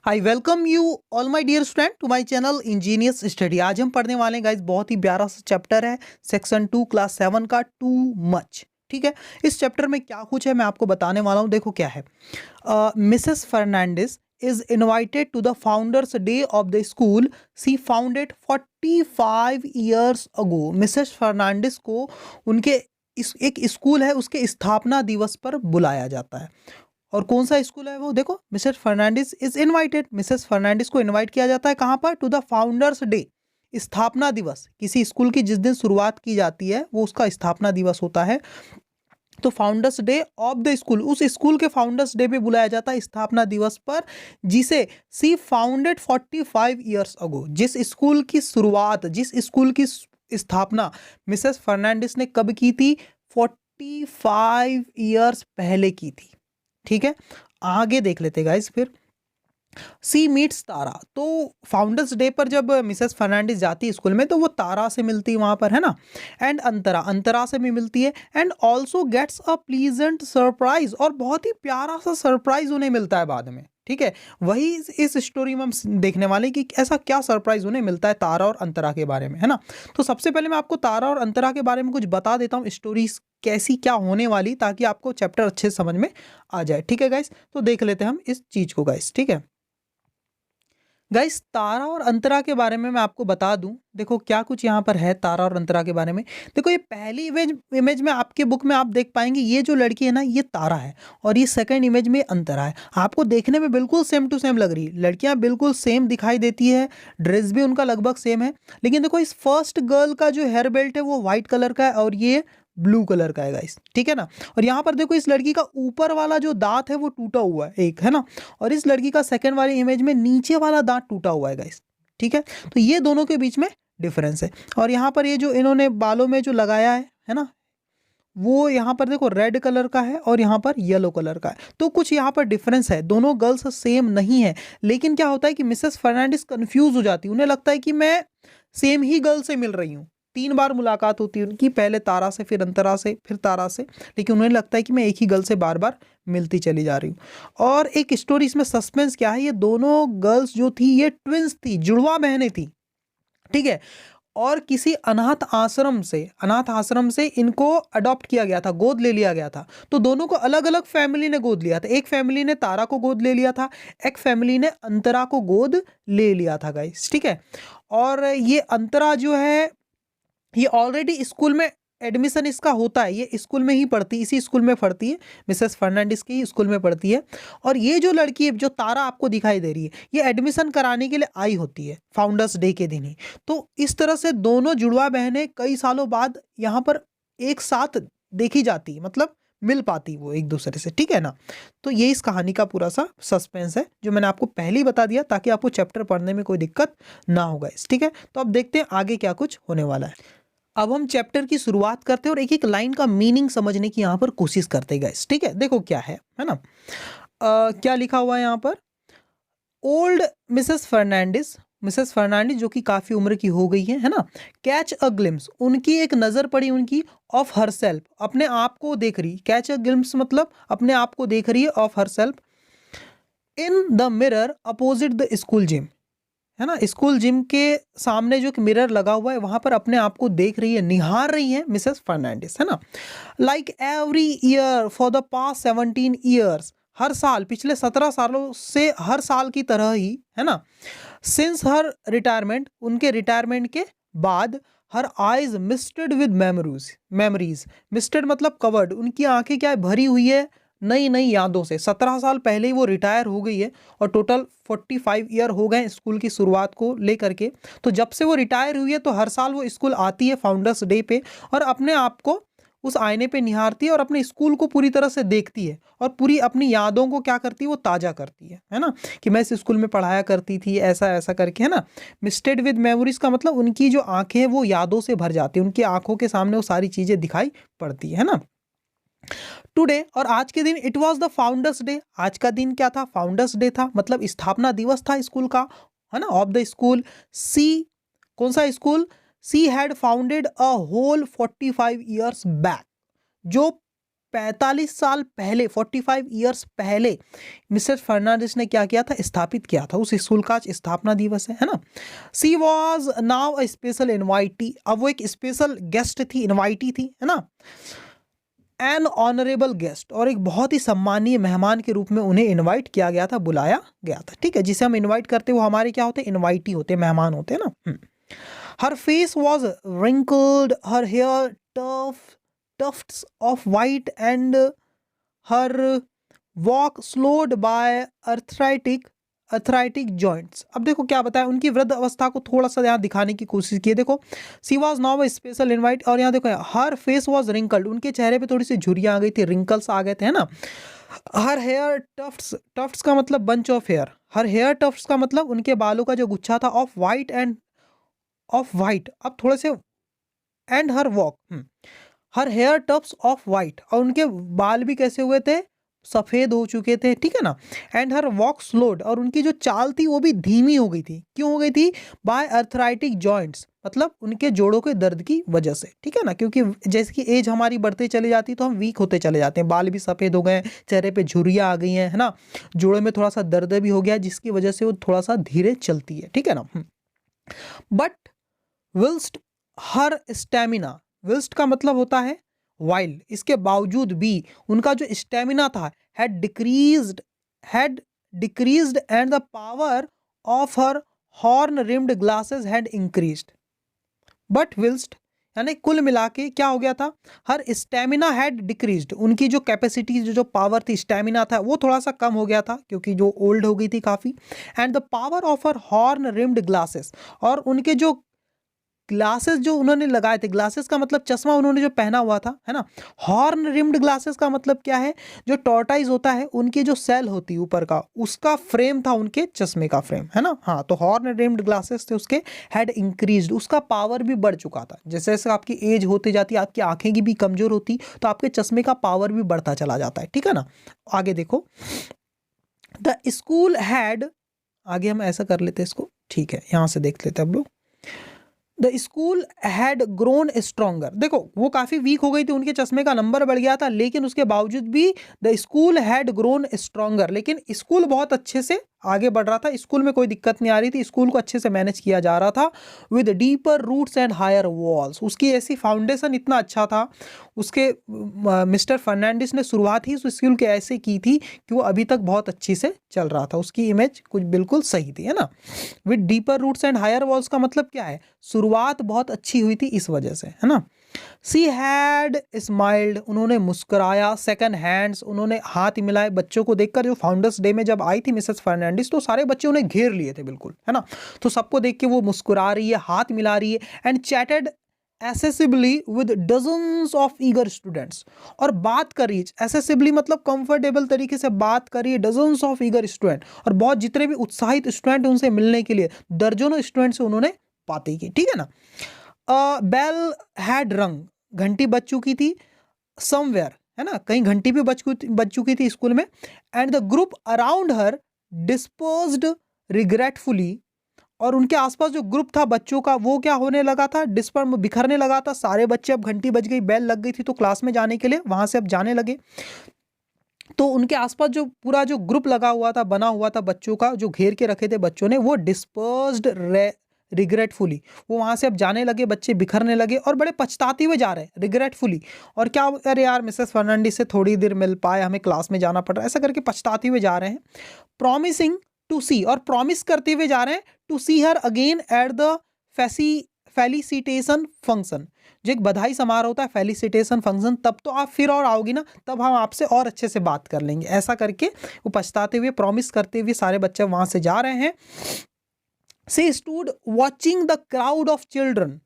I welcome you all my dear student to my channel Engineers Study. आज हम पढ़ने वाले हैं गाइस, बहुत ही प्यारा सा चैप्टर है सेक्शन 2 क्लास 7 का टू मच। ठीक है, इस चैप्टर में क्या कुछ है मैं आपको बताने वाला हूँ। देखो क्या है, Mrs Fernandes is invited to the founders day of the school she founded 45 years ago. Mrs Fernandes को उनके एक स्कूल है उसके स्थापना दिवस पर बुलाया जाता है। और कौन सा स्कूल है वो, देखो Mrs Fernandes is invited. Mrs Fernandes को इनवाइट किया जाता है कहाँ पर, टू द फाउंडर्स डे, स्थापना दिवस। किसी स्कूल की जिस दिन शुरुआत की जाती है वो उसका स्थापना दिवस होता है। तो founders day of the school, उस स्कूल के फाउंडर्स डे पे बुलाया जाता है स्थापना दिवस पर, जिसे सी फाउंडेड 45 ईयर्स अगो। जिस स्कूल की शुरुआत, जिस स्कूल की स्थापना मिसेस फर्नांडिस ने कब की थी, 45 ईयर्स पहले की थी। ठीक है, आगे देख लेते गाइस। फिर सी मीट्स तारा। तो फाउंडर्स डे पर जब मिसेस फर्नांडिस जाती है स्कूल में तो वो तारा से मिलती है वहां पर, है ना। एंड अंतरा से भी मिलती है। And also gets a pleasant surprise, और बहुत ही प्यारा सा सरप्राइज उन्हें मिलता है बाद में। ठीक है, वही इस स्टोरी में हम देखने वाले कि ऐसा क्या सरप्राइज उन्हें मिलता है तारा और अंतरा के बारे में, है ना। तो सबसे पहले मैं आपको तारा और अंतरा के बारे में कुछ बता देता हूँ, स्टोरीज कैसी क्या होने वाली, ताकि आपको चैप्टर अच्छे से समझ में आ जाए। ठीक है गाइस, तो देख लेते हैं हम इस चीज को गाइस। ठीक है गाइस, तारा और अंतरा के बारे में मैं आपको बता दूं। देखो क्या कुछ यहाँ पर है तारा और अंतरा के बारे में। देखो ये पहली इमेज में आपके बुक में आप देख पाएंगे, ये जो लड़की है ना ये तारा है, और ये सेकंड इमेज में अंतरा है। आपको देखने में बिल्कुल सेम टू सेम लग रही है, लड़कियां बिल्कुल सेम दिखाई देती है, ड्रेस भी उनका लगभग सेम है। लेकिन देखो इस फर्स्ट गर्ल का जो हेयर बेल्ट है वो व्हाइट कलर का है और ये ब्लू कलर का है गाइस। ठीक है ना। और यहाँ पर देखो इस लड़की का ऊपर वाला जो दांत है वो टूटा हुआ है एक, है ना। और इस लड़की का सेकंड वाली इमेज में नीचे वाला दांत टूटा हुआ है गाइस। ठीक है, तो ये दोनों के बीच में डिफरेंस है। और यहाँ पर ये जो इन्होंने बालों में जो लगाया है ना, वो यहाँ पर देखो रेड कलर का है और यहाँ पर येलो कलर का है। तो कुछ यहाँ पर डिफरेंस है, दोनों गर्ल्स सेम नहीं है। लेकिन क्या होता है कि मिसेस फर्नांडिस कंफ्यूज हो जाती है, उन्हें लगता है कि मैं सेम ही गर्ल से मिल रही हूँ। 3 बार मुलाकात होती है उनकी, पहले तारा से, फिर अंतरा से, फिर तारा से। लेकिन उन्हें लगता है कि मैं एक ही गर्ल से बार बार मिलती चली जा रही हूँ। और एक स्टोरी इसमें सस्पेंस क्या है, ये दोनों गर्ल्स जो थी ये ट्विंस थी, जुड़वा बहनें थी। ठीक है, और किसी अनाथ आश्रम से इनको अडॉप्ट किया गया था, गोद ले लिया गया था। तो दोनों को अलग अलग फैमिली ने गोद लिया था। एक फैमिली ने तारा को गोद ले लिया था, एक फैमिली ने अंतरा को गोद ले लिया था गाइस। ठीक है, और ये अंतरा जो है ये ऑलरेडी स्कूल में एडमिशन इसका होता है, ये स्कूल में ही पढ़ती, इसी स्कूल में पढ़ती है, मिसेस फर्नांडिस की स्कूल में पढ़ती है। और ये जो लड़की है जो तारा आपको दिखाई दे रही है, ये एडमिशन कराने के लिए आई होती है फाउंडर्स डे के दिन ही। तो इस तरह से दोनों जुड़वा बहनें कई सालों बाद यहाँ पर एक साथ देखी जाती है, मतलब मिल पाती वो एक दूसरे से। ठीक है ना। तो ये इस कहानी का पूरा सा सस्पेंस है जो मैंने आपको पहले ही बता दिया, ताकि आपको चैप्टर पढ़ने में कोई दिक्कत ना होगा इस। ठीक है, तो अब देखते हैं आगे क्या कुछ होने वाला है। अब हम चैप्टर की शुरुआत करते हैं और एक एक लाइन का मीनिंग समझने की यहाँ पर कोशिश करते हैं गाइस। ठीक है, देखो क्या है ना। क्या लिखा हुआ है यहाँ पर, ओल्ड मिसेस फर्नांडिस जो कि काफी उम्र की हो गई है ना, कैच अ ग्लिम्स, उनकी एक नजर पड़ी उनकी, ऑफ हर सेल्फ, अपने आप को देख रही। कैच अ ग्लिम्स मतलब अपने आप को देख रही है, of her self, in the mirror opposite the school gym, है ना। स्कूल जिम के सामने जो एक मिरर लगा हुआ है वहां पर अपने आप को देख रही है, निहार रही है मिसेस फर्नांडिस, है ना। Like every year for the past 17 years, हर साल पिछले 17 सालों से हर साल की तरह ही, है ना। सिंस हर रिटायरमेंट, उनके रिटायरमेंट के बाद, हर आइज मिस्टेड विद मेमोरीज, मिस्टेड मतलब कवर्ड, उनकी आंखें क्या है, भरी हुई है नई नई यादों से। 17 साल पहले ही वो रिटायर हो गई है और टोटल 45 ईयर हो गए स्कूल की शुरुआत को लेकर के। तो जब से वो रिटायर हुई है तो हर साल वो स्कूल आती है फाउंडर्स डे पे, और अपने आप को उस आईने पे निहारती है और अपने स्कूल को पूरी तरह से देखती है, और पूरी अपनी यादों को क्या करती है, वो ताज़ा करती है ना। कि मैं इस स्कूल में पढ़ाया करती थी, ऐसा ऐसा करके, है ना। मिस्टेड विद मेमोरीज का मतलब उनकी जो आंखें हैं वो यादों से भर जाती है, उनकी आंखों के सामने वो सारी चीज़ें दिखाई पड़ती है ना। टुडे, और आज के दिन, it was the founders day, आज का दिन क्या था, फाउंडर्स डे था, मतलब स्थापना दिवस था स्कूल का, है ना, ऑफ द स्कूल। सी, कौन सा school, she had founded a whole 45 years back, जो 45 साल पहले, 45 ईयर्स पहले मिसेस फर्नांडिस ने क्या किया था, स्थापित किया था। उस स्कूल का आज स्थापना दिवस है ना। She was now a special invitee, अब वो एक स्पेशल गेस्ट थी, इनवाइटी थी, है ना। एन ऑनरेबल गेस्ट, और एक बहुत ही सम्मानीय मेहमान के रूप में उन्हें इनवाइट किया गया था, बुलाया गया था। ठीक है, जिसे हम इनवाइट करते हैं वो हमारे क्या होते हैं, इनवाइटी होते हैं, मेहमान होते हैं ना। Her face was wrinkled, her hair tufts of white and her walk slowed by arthritic joints। अब देखो क्या बताया, उनकी वृद्ध अवस्था को थोड़ा सा यहाँ दिखाने की कोशिश की है। देखो सी वॉज नाउ स्पेशल इनवाइट, और यहाँ देखो हर फेस वॉज रिंकल्ड, उनके चेहरे पे थोड़ी सी झुर्रियाँ आ गई थी, रिंकल्स आ गए थे, है ना। हर हेयर टफ्ट्स का मतलब bunch of hair, her hair tufts का मतलब उनके बालों का जो गुच्छा था, ऑफ वाइट, अब थोड़े से, and her walk, her hair tufts of white, और उनके बाल भी कैसे हुए थे, सफ़ेद हो चुके थे, ठीक है ना। एंड हर वॉक स्लोड, और उनकी जो चाल थी वो भी धीमी हो गई थी। क्यों हो गई थी, बाय अर्थराइटिक जॉइंट्स, मतलब उनके जोड़ों के दर्द की वजह से, ठीक है ना। क्योंकि जैसे कि एज हमारी बढ़ते चली जाती है तो हम वीक होते चले जाते हैं, बाल भी सफ़ेद हो गए, चेहरे पे झुर्रियाँ आ गई हैं, है ना, जोड़ों में थोड़ा सा दर्द भी हो गया, जिसकी वजह से वो थोड़ा सा धीरे चलती है, ठीक है ना। बट विल्स्ट हर स्टेमिना, विल्स्ट का मतलब होता है वाइल, इसके बावजूद भी उनका जो स्टेमिना था had decreased and the power of her horn rimmed glasses had increased. But whilst यानी कुल मिला के क्या हो गया था, हर स्टेमिना हैड डिक्रीज्ड, उनकी जो कैपेसिटी, जो पावर थी, स्टेमिना था, वो थोड़ा सा कम हो गया था क्योंकि जो ओल्ड हो गई थी काफ़ी। And the power of her horn rimmed glasses, और उनके जो ग्लासेस जो उन्होंने लगाए थे, ग्लासेस का मतलब चश्मा उन्होंने जो पहना हुआ था, है ना। हॉर्न रिम्ड ग्लासेस का मतलब क्या है, जो टॉर्टाइज होता है, उनकी जो सेल होती है ऊपर का, उसका फ्रेम था उनके चश्मे का फ्रेम, है ना। हाँ, तो हॉर्न रिम्ड ग्लासेस थे उसके, हैड इंक्रीज्ड, उसका पावर भी बढ़ चुका था। जैसे जैसे आपकी एज होती जाती है, आपकी आंखें की भी कमजोर होती, तो आपके चश्मे का पावर भी बढ़ता चला जाता है, ठीक है ना। आगे देखो, द स्कूल हैड, आगे हम ऐसा कर लेते हैं इसको, ठीक है, यहां से देख लेते हैं अब लोग। The school had grown stronger, देखो वो काफ़ी वीक हो गई थी, उनके चश्मे का नंबर बढ़ गया था, लेकिन उसके बावजूद भी the school had grown stronger, लेकिन स्कूल बहुत अच्छे से आगे बढ़ रहा था, स्कूल में कोई दिक्कत नहीं आ रही थी, स्कूल को अच्छे से मैनेज किया जा रहा था। With deeper roots and higher walls, उसकी ऐसी फाउंडेशन इतना अच्छा था, उसके मिस्टर फर्नांडिस ने शुरुआत ही उस स्कूल के ऐसे की थी कि वो अभी तक बहुत अच्छी से चल रहा था, उसकी इमेज कुछ बिल्कुल सही थी, है ना। With deeper roots and higher walls का मतलब क्या है, शुरुआत बहुत अच्छी हुई थी इस वजह से, है ना। सी हैड स्माइल्ड, उन्होंने मुस्कुराया। सेकंड हैंड्स, उन्होंने हाथ मिलाए। बच्चों को देखकर, जो फाउंडर्स डे में जब आई थी मिसेस फर्नांडिस, तो सारे बच्चे उन्हें घेर लिए थे बिल्कुल, है ना। तो सबको देख के वो मुस्कुरा रही है, हाथ मिला रही है। And chatted accessibly with dozens of eager students, और बात कर रही है एसेसिबली मतलब कंफर्टेबल तरीके से बात कर रही है, डजन्स ऑफ ईगर स्टूडेंट, और बहुत जितने भी उत्साहित स्टूडेंट उनसे मिलने के लिए दर्जनों स्टूडेंट से उन्होंने बातें की, ठीक है ना। बेल हैड रंग, घंटी बज चुकी थी, समवेयर, है ना, कहीं घंटी भी बज चुकी थी स्कूल में। And the group around her dispersed regretfully, और उनके आसपास जो ग्रुप था बच्चों का, वो क्या होने लगा था, बिखरने लगा था। सारे बच्चे, अब घंटी बज गई, बेल लग गई थी, तो क्लास में जाने के लिए वहां से अब जाने लगे। तो उनके आसपास जो पूरा जो ग्रुप लगा हुआ था, बना हुआ था बच्चों का, जो घेर के रखे थे बच्चों ने, वो डिस्पर्स्ड रिग्रेटफुली, वो वहां से अब जाने लगे, बच्चे बिखरने लगे और बड़े पछताते हुए जा रहे हैं, रिग्रेटफुली। और क्या, अरे यार मिसेस फर्नांडिस से थोड़ी देर मिल पाए, हमें क्लास में जाना पड़ रहा है, ऐसा करके पछताते हुए जा रहे हैं। प्रॉमिसिंग टू सी, और प्रॉमिस करते हुए जा रहे हैं, to see her again at the felicitation function, जो एक बधाई समारोह होता है, फेलिसिटेशन फंक्शन, तब तो आप फिर और आओगी ना, तब हम आपसे और अच्छे से बात कर लेंगे, ऐसा करके वो पछताते हुए, प्रॉमिस करते हुए सारे बच्चे वहां से जा रहे हैं। She stood watching the crowd of children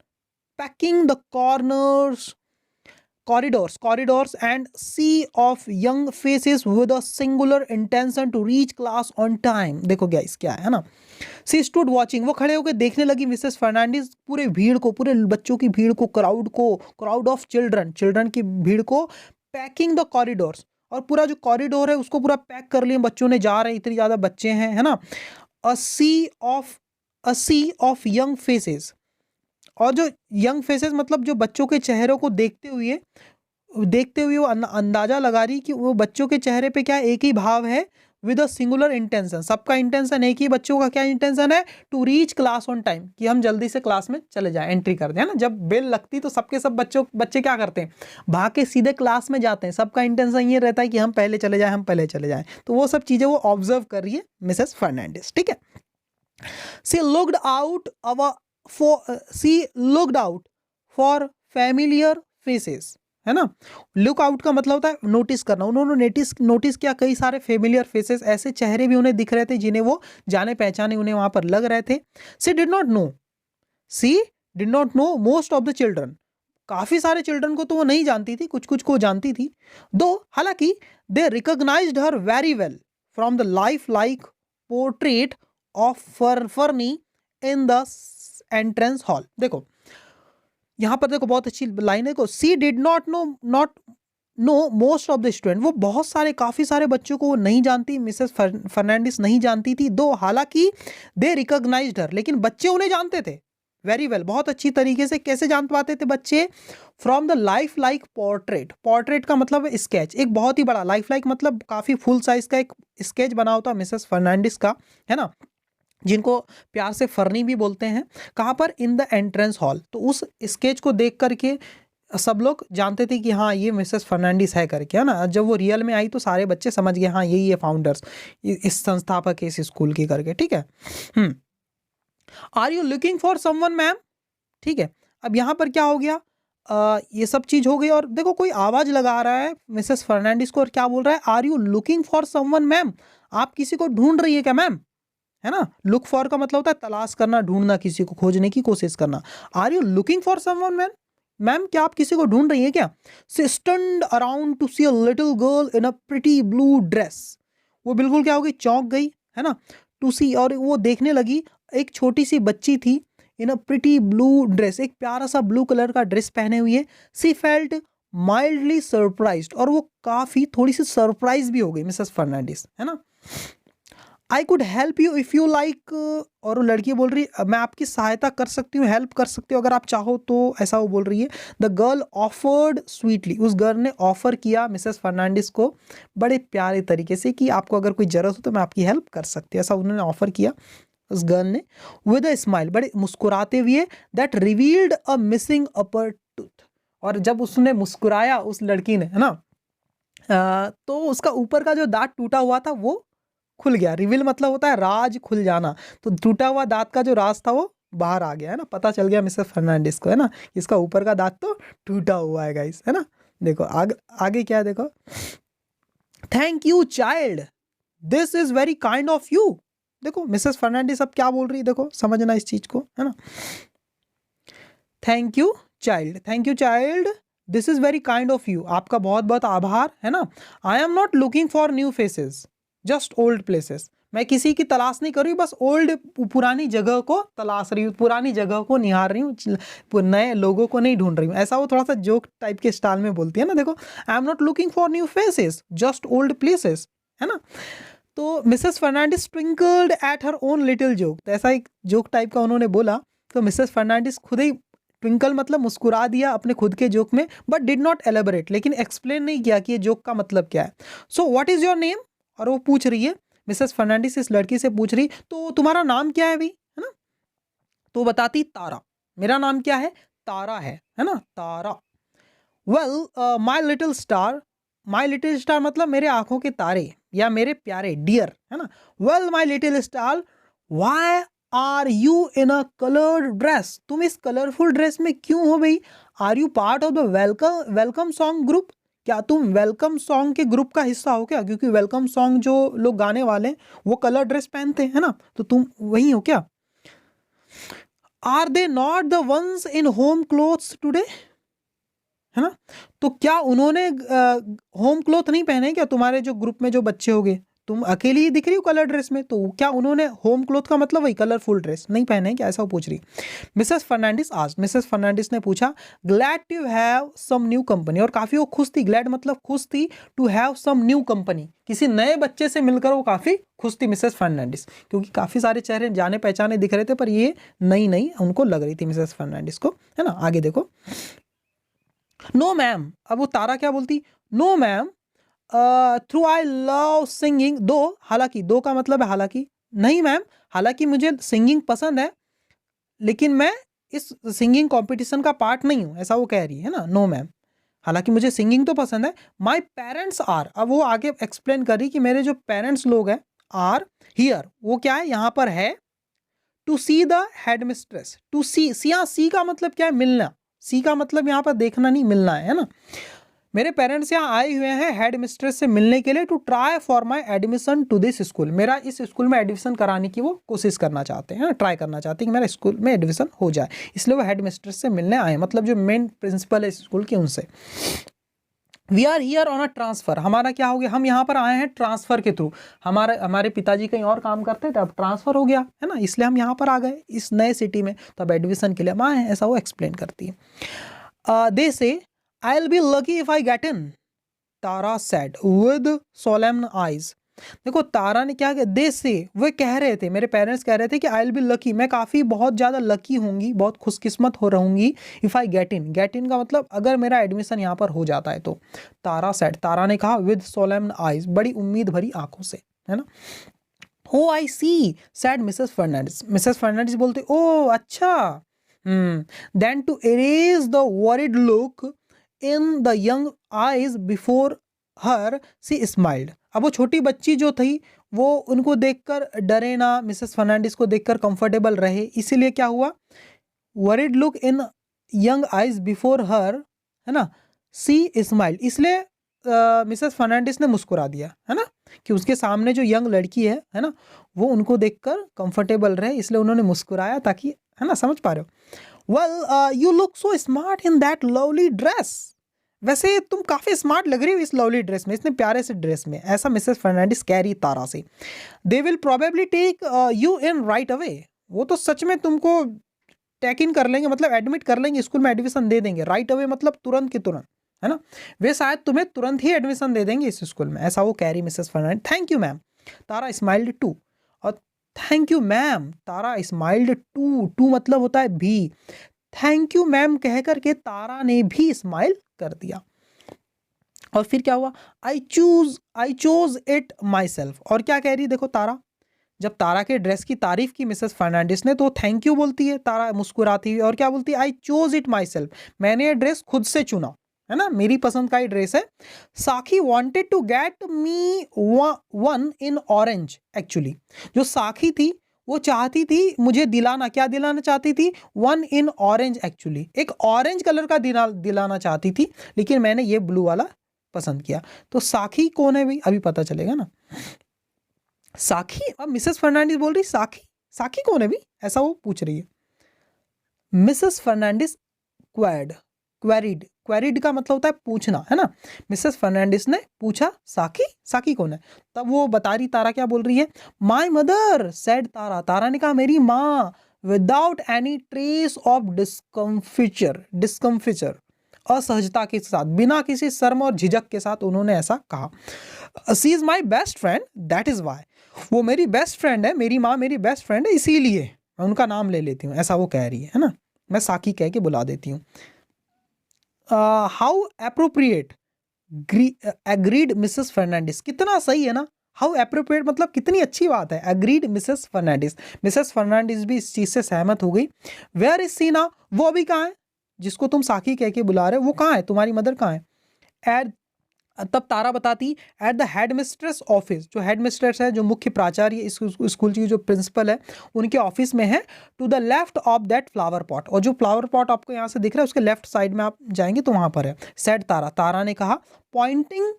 packing the corridors and sea of young faces with a singular intention to reach class on time। देखो guys क्या है ना, She stood watching, वो खड़े होकर देखने लगी मिसेस फर्नांडिस, पूरे भीड़ को, पूरे बच्चों की भीड़ को, क्राउड ऑफ चिल्ड्रन की भीड़ को, पैकिंग द कॉरिडोर्स, और पूरा जो कॉरिडोर है उसको पूरा पैक कर लिए बच्चों ने, जा रहे हैं, इतनी ज्यादा बच्चे हैं, है ना। अ सी ऑफ यंग फेसेस, और जो यंग फेसेस मतलब जो बच्चों के चेहरों को देखते हुए देखते हुए वो अंदाजा लगा रही कि वो बच्चों के चेहरे पे क्या एक ही भाव है, विद अ सिंगुलर इंटेंशन। सबका इंटेंशन एक ही, बच्चों का क्या इंटेंशन है, to reach class on time, कि हम जल्दी से क्लास में चले जाएं, एंट्री कर दें, है ना। जब बेल लगती तो सबके सब बच्चे क्या करते हैं, भाग के सीधे क्लास में जाते हैं। सबका इंटेंशन ये रहता है कि हम पहले चले जाएं, हम पहले चले जाएं। तो वो सब चीज़ें वो ऑब्जर्व कर रही है मिसेस फर्नांडिस, ठीक है। She looked out for familiar faces, है ना। लुक आउट का मतलब होता है नोटिस करना। उन्होंने नोटिस किया कई सारे फेमिलियर फेसेस, ऐसे चेहरे भी उन्हें दिख रहे थे जिन्हें वो जाने पहचाने उन्हें वहां पर लग रहे थे। She did not know most of the children, काफी सारे चिल्ड्रन को तो वो नहीं जानती थी, कुछ कुछ को जानती थी। दो हालांकि they recognised her very well from the life like portrait of Ferny in the entrance hall. देखो यहां पर देखो बहुत अच्छी लाइन है, देखो she did not know most of the student, वो बहुत सारे काफी सारे बच्चों को वो नहीं जानती, मिसेस फर्नांडिस नहीं जानती थी। दो हालांकि दे रिकॉग्नाइज्ड हर, लेकिन बच्चे उन्हें जानते थे वेरी वेल, बहुत अच्छी तरीके से। कैसे जान पाते थे बच्चे, from the life like portrait, portrait का मतलब है स्केच, एक बहुत ही बड़ा, लाइफ लाइक मतलब काफी फुल साइज का एक स्केच बना होता मिसेस फर्नांडिस का, है ना, जिनको प्यार से फर्नी भी बोलते हैं। कहाँ पर, इन द एंट्रेंस हॉल। तो उस स्केच को देख करके सब लोग जानते थे कि हाँ ये मिसेस फर्नांडिस है करके, है ना। जब वो रियल में आई तो सारे बच्चे समझ गए हाँ यही है फाउंडर्स, इस संस्थापक है इस स्कूल की करके, ठीक है। Are you looking for someone ma'am, ठीक है। अब यहाँ पर क्या हो गया, ये सब चीज हो गई और देखो कोई आवाज लगा रहा है मिसेस फर्नांडिस को और क्या बोल रहा है, are you looking for someone ma'am, आप किसी को ढूंढ रही है क्या मैम, है ना। लुक फॉर का मतलब होता है तलाश करना, ढूंढना, किसी को खोजने की कोशिश करना। Are you looking for someone ma'am, ma'am क्या आप किसी को ढूंढ रही हैं क्या। She turned around to see a little girl in a pretty blue dress, वो बिल्कुल क्या हो गई, चौंक गई, है ना। टू सी, और वो देखने लगी एक छोटी सी बच्ची थी, इन अ प्रिटी ब्लू ड्रेस, एक प्यारा सा ब्लू कलर का ड्रेस पहने हुई है। सी फेल्ट माइल्डली सरप्राइज्ड, और वो काफी थोड़ी सी सरप्राइज भी हो गई मिसेस फर्नांडिस, है ना। I could help you if you like, और वो लड़की बोल रही है मैं आपकी सहायता कर सकती हूँ, हेल्प कर सकती हूँ अगर आप चाहो तो, ऐसा वो बोल रही है। द गर्ल ऑफर्ड स्वीटली, उस गर्ल ने ऑफर किया मिसेस फर्नांडिस को बड़े प्यारे तरीके से कि आपको अगर कोई ज़रूरत हो तो मैं आपकी हेल्प कर सकती हूँ, ऐसा उन्होंने ऑफर किया उस गर्ल ने। विद अ स्माइल, बड़े मुस्कुराते हुए, that revealed a missing upper tooth, और जब उसने मुस्कुराया उस लड़की ने, है ना, तो उसका ऊपर का जो दांत टूटा हुआ था वो खुल गया। रिवील मतलब होता है राज खुल जाना, तो टूटा हुआ दांत का जो राज था वो बाहर आ गया, है ना, पता चल गया मिसेस फर्नांडिस को, है ना, इसका ऊपर का दांत तो टूटा हुआ है गाइस, है ना। देखो आगे क्या है, देखो, thank you child, this is very kind of you. देखो मिसेस फर्नांडिस अब क्या बोल रही है, देखो समझना इस चीज को, है ना। Thank you child, this is very kind of you, आपका बहुत बहुत आभार, है ना। आई am not looking for new faces, just old places, मैं किसी की तलाश नहीं कर रही हूँ, बस ओल्ड पुरानी जगह को तलाश रही हूँ, पुरानी जगह को निहार रही हूँ, नए लोगों को नहीं ढूंढ रही हूँ। ऐसा वो थोड़ा सा जोक टाइप के स्टाइल में बोलती है ना। देखो I am not looking for new faces, just old places, है ना। तो Mrs Fernandes twinkled at her own little joke, तो ऐसा एक जोक टाइप का उन्होंने बोला, तो मिसेस फर्नांडिस खुद ही ट्विंकल मतलब मुस्कुरा दिया अपने खुद के जोक में, बट डिड नॉट एलेबोरेट, लेकिन एक्सप्लेन नहीं किया कि ये जोक का मतलब क्या है। So what is your name, और वो पूछ रही है मिसेस फर्नांडिस इस लड़की से पूछ रही, तो तुम्हारा नाम क्या है भाई, है ना। तो बताती तारा, मेरा नाम क्या है, तारा है ना, तारा। वेल माई लिटिल स्टार मतलब मेरे आंखों के तारे या मेरे प्यारे डियर, है ना। Well my little star, why are you in a coloured dress, तुम इस कलरफुल ड्रेस में क्यों हो भाई। Are you part of the welcome song group, क्या तुम वेलकम सॉन्ग के ग्रुप का हिस्सा हो क्या, क्योंकि वेलकम सॉन्ग जो लोग गाने वाले वो कलर ड्रेस पहनते हैं ना, तो तुम वही हो क्या। Are they not the ones in home clothes today, है ना, तो क्या उन्होंने होम क्लोथ नहीं पहने क्या, तुम्हारे जो ग्रुप में जो बच्चे होंगे, तुम अकेली ही दिख रही हो कलर ड्रेस में, तो क्या उन्होंने होम क्लोथ का मतलब वही कलरफुल ड्रेस नहीं पहने क्या, ऐसा वो पूछ रही मिसेस फर्नांडिस आज। मिसेस फर्नांडिस ने पूछा glad to have some new company, और काफी वो खुश थी, ग्लैड मतलब खुश थी, to have some new company, किसी नए बच्चे से मिलकर वो काफी खुश थी मिसेस फर्नांडिस, क्योंकि काफी सारे चेहरे जाने पहचाने दिख रहे थे, पर ये नई नई उनको लग रही थी मिसेस फर्नांडिस को, है ना। आगे देखो, नो मैम, अब वो तारा क्या बोलती, no ma'am, through I love singing, though, हालांकि, दो का मतलब है हालांकि, नहीं मैम, हालांकि मुझे सिंगिंग पसंद है, लेकिन मैं इस सिंगिंग कंपटीशन का पार्ट नहीं हूं, ऐसा वो कह रही है ना, नो मैम, हालांकि मुझे सिंगिंग तो पसंद है। माई पेरेंट्स आर, अब वो आगे एक्सप्लेन कर रही कि मेरे जो पेरेंट्स लोग हैं, आर हियर, वो क्या है यहाँ पर है, to see the headmistress, to see, see का मतलब क्या है, मिलना, सी का मतलब यहाँ पर देखना नहीं, मिलना है ना। मेरे पेरेंट्स यहाँ आए हुए हैं हेड मिस्ट्रेस से मिलने के लिए, to try for my admission to this school, मेरा इस स्कूल में एडमिशन कराने की वो कोशिश करना चाहते हैं, ट्राई करना चाहते हैं कि मेरा स्कूल में एडमिशन हो जाए, इसलिए वो हेड मिस्ट्रेस से मिलने आए, मतलब जो मेन प्रिंसिपल है स्कूल के उनसे। We are here on a transfer, हमारा क्या हो गया, हम यहाँ पर आए हैं ट्रांसफर के थ्रू, हमारे पिताजी कहीं और काम करते थे, अब ट्रांसफर हो गया है ना, इसलिए हम यहाँ पर आ गए इस नए सिटी में, तो अब एडमिशन के लिए हम आए हैं, ऐसा वो एक्सप्लेन करती है। They say I will be lucky if I get in, Tara said with solemn eyes, देखो तारा ने क्या किया, दे से, वो कह रहे थे, मेरे पेरेंट्स कह रहे थे कि आई विल बी लकी, मैं काफ़ी बहुत ज़्यादा लकी होंगी, बहुत खुशकिस्मत हो रहूंगी, if I get in, get in का मतलब अगर मेरा एडमिशन यहाँ पर हो जाता है तो, तारा सेड, तारा ने कहा, विद सोलेम्न आइज, बड़ी उम्मीद भरी आंखों से, है ना। Oh I see, said Mrs Fernandes, Mrs Fernandes बोलते, ओ अच्छा, then to erase the worried look in the young eyes before her she smiled, अब वो छोटी बच्ची जो थी वो उनको देखकर डरे ना, मिसेस फर्नांडिस को देखकर कंफर्टेबल रहे, इसीलिए क्या हुआ, वरिड लुक इन यंग आइज बिफोर हर, है ना, सी स्माइल्ड, इसलिए मिसेस फर्नांडिस ने मुस्कुरा दिया, है ना, कि उसके सामने जो यंग लड़की है ना, वो उनको देखकर कंफर्टेबल रहे, इसलिए उन्होंने मुस्कुराया, ताकि, है ना, समझ पा रहे हो। Well you look so smart in that lovely dress, वैसे तुम काफ़ी स्मार्ट लग रही हो इस लवली ड्रेस में, इतने प्यारे से ड्रेस में, ऐसा मिसेस फर्नांडिस कह रही तारा से। They will probably take you in right away, वो तो सच में तुमको टेक इन कर लेंगे, मतलब एडमिट कर लेंगे, स्कूल में एडमिशन दे देंगे, राइट अवे मतलब तुरंत की तुरंत, है ना, वे शायद तुम्हें तुरंत ही एडमिशन दे देंगे इस स्कूल में, ऐसा वो कह रही Mrs Fernandes. Thank you ma'am, Tara smiled too, और thank you ma'am, Tara smiled too, too मतलब होता है भी, थैंक यू मैम कह करके तारा ने भी स्माइल कर दिया। और फिर क्या हुआ, I chose it my self, और क्या कह रही देखो तारा, जब तारा के ड्रेस की तारीफ की मिसेस फर्नांडिस ने तो थैंक यू बोलती है तारा मुस्कुराती हुई, और क्या बोलती है, I chose it my self, मैंने ये ड्रेस खुद से चुना, है ना, मेरी पसंद का ही ड्रेस है। Sakhi wanted to get me one in orange, actually जो साखी थी वो चाहती थी मुझे दिलाना, क्या दिलाना चाहती थी, वन इन ऑरेंज, एक्चुअली एक ऑरेंज कलर का दिलाना चाहती थी, लेकिन मैंने ये ब्लू वाला पसंद किया। तो साखी कौन है भाई, अभी पता चलेगा ना। साखी, अब मिसेस फर्नांडिस बोल रही साखी, साखी कौन है भाई, ऐसा वो पूछ रही है। मिसेस फर्नांडिस क्वेरिड का मतलब होता है पूछना, है ना, मिसेस फर्नांडिस ने पूछा साखी, साखी कौन है, तब वो बता रही, तारा क्या बोल रही है, माई मदर सेड तारा, तारा ने कहा मेरी माँ, विदाउट एनी ट्रेस ऑफ डिस्कम्फिचर, असहजता के साथ, बिना किसी शर्म और झिझक के साथ उन्होंने ऐसा कहा। She is my best friend that is why, वो मेरी बेस्ट फ्रेंड है, मेरी माँ मेरी बेस्ट फ्रेंड है, इसीलिए मैं उनका नाम ले लेती हूँ, ऐसा वो कह रही है ना, मैं साकी कह के बुला देती हूँ। How appropriate, agreed Mrs Fernandes, कितना सही है ना, हाउ एप्रोप्रिएट मतलब कितनी अच्छी बात है, agreed Mrs Fernandes, Mrs Fernandes भी इस चीज़ से सहमत हो गई। वेयर इज सीना, वो अभी कहाँ है, जिसको तुम साकी कह के बुला रहे हो वो कहाँ है, तुम्हारी मदर कहाँ है। एट, तब तारा बताती, at the head mistress office, जो हेड मिस्ट्रेस है, जो मुख्य प्राचार्य इस स्कूल की जो प्रिंसिपल है उनके ऑफिस में है, to the left of that flower pot, और जो फ्लावर पॉट आपको यहाँ से दिख रहा है उसके लेफ्ट साइड में आप जाएंगे तो वहाँ पर है, सेड तारा, तारा ने कहा, पॉइंटिंग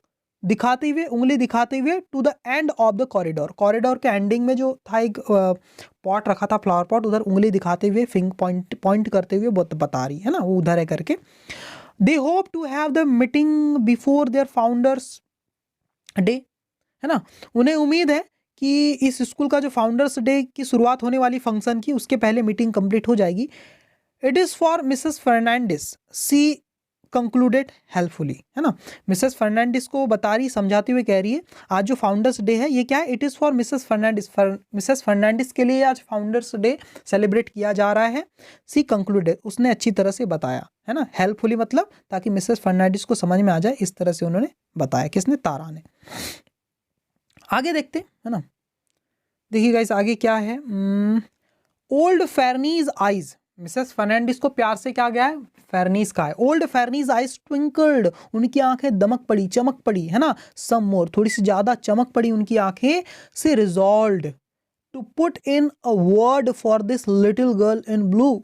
दिखाते हुए, उंगली दिखाते हुए, to the end of the corridor, corridor के एंडिंग में जो था एक पॉट रखा था फ्लावर पॉट, उधर उंगली दिखाते हुए पॉइंट करते हुए बता रही है ना, वो उधर है करके। They hope to have the meeting before their founders day, है ना, उन्हें उम्मीद है कि इस स्कूल का जो फाउंडर्स डे की शुरुआत होने वाली फंक्शन की उसके पहले मीटिंग कंप्लीट हो जाएगी। It is for Mrs Fernandes, she concluded helpfully, है ना। मिसेस फर्नांडिस को बता रही, समझाते हुए कह रही है आज जो फाउंडर्स डे है ये क्या है, it is for Mrs Fernandes, Mrs Fernandes के लिए आज फाउंडर्स डे सेलिब्रेट किया जा रहा है। सी कंक्लूडेड, उसने अच्छी तरह से बताया, है ना। हेल्पफुली मतलब ताकि मिसेस फर्नांडिस को समझ में आ जाए, इस तरह से उन्होंने बताया। किसने? तारा ने। आगे देखते है ना, देखिए गाइस आगे क्या है। ओल्ड फेरनीज आइज, मिसेस फर्नांडिस को प्यार से क्या गया है, फेरनीज का है। ओल्ड फेरनीज आइज ट्विंकल्ड, उनकी आंखें दमक पड़ी, चमक पड़ी, है ना। सम मोर, थोड़ी सी ज्यादा चमक पड़ी उनकी आंखें से। Resolved to put in a word for this little girl in blue,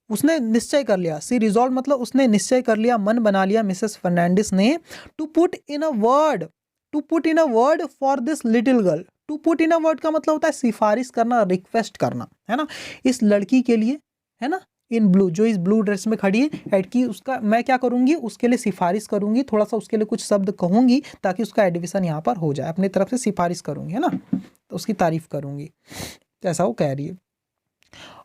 उसने निश्चय कर लिया। सी रिजॉल्व मतलब उसने निश्चय कर लिया, मन बना लिया मिसेस फर्नांडिस ने। To put in a word, to put in a word for this little girl. To put in a word का मतलब होता है सिफारिश करना, रिक्वेस्ट करना, है ना, इस लड़की के लिए, है ना, इन ब्लू, जो इस ब्लू ड्रेस में खड़ी है एड की, उसका मैं क्या करूंगी, उसके लिए सिफारिश करूंगी, थोड़ा सा उसके लिए कुछ शब्द कहूंगी ताकि उसका एडमिशन यहाँ पर हो जाए, अपनी तरफ से सिफारिश करूंगी, है ना, तो उसकी तारीफ करूंगी। तो ऐसा वो कह रही है।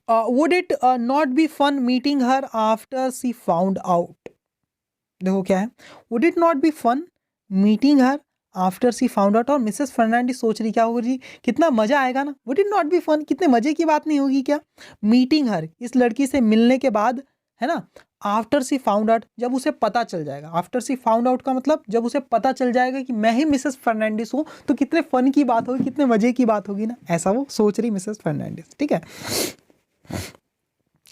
would it not be fun meeting her after she found out, देखो क्या है, would it not be fun meeting her after she found out, और मिसेस फर्नांडिस सोच रही क्या होगी, कितना मजा आएगा ना, would it not be fun, कितने मजे की बात नहीं होगी क्या, मीटिंग हर, इस लड़की से मिलने के बाद, है ना। आफ्टर सी फाउंड आउट, जब उसे पता चल जाएगा, आफ्टर सी फाउंड आउट का मतलब जब उसे पता चल जाएगा कि मैं ही मिसेस फर्नांडिस हूं, तो कितने फन की बात होगी, कितने मजे की बात होगी ना, ऐसा वो सोच रही मिसेस फर्नांडिस, ठीक है।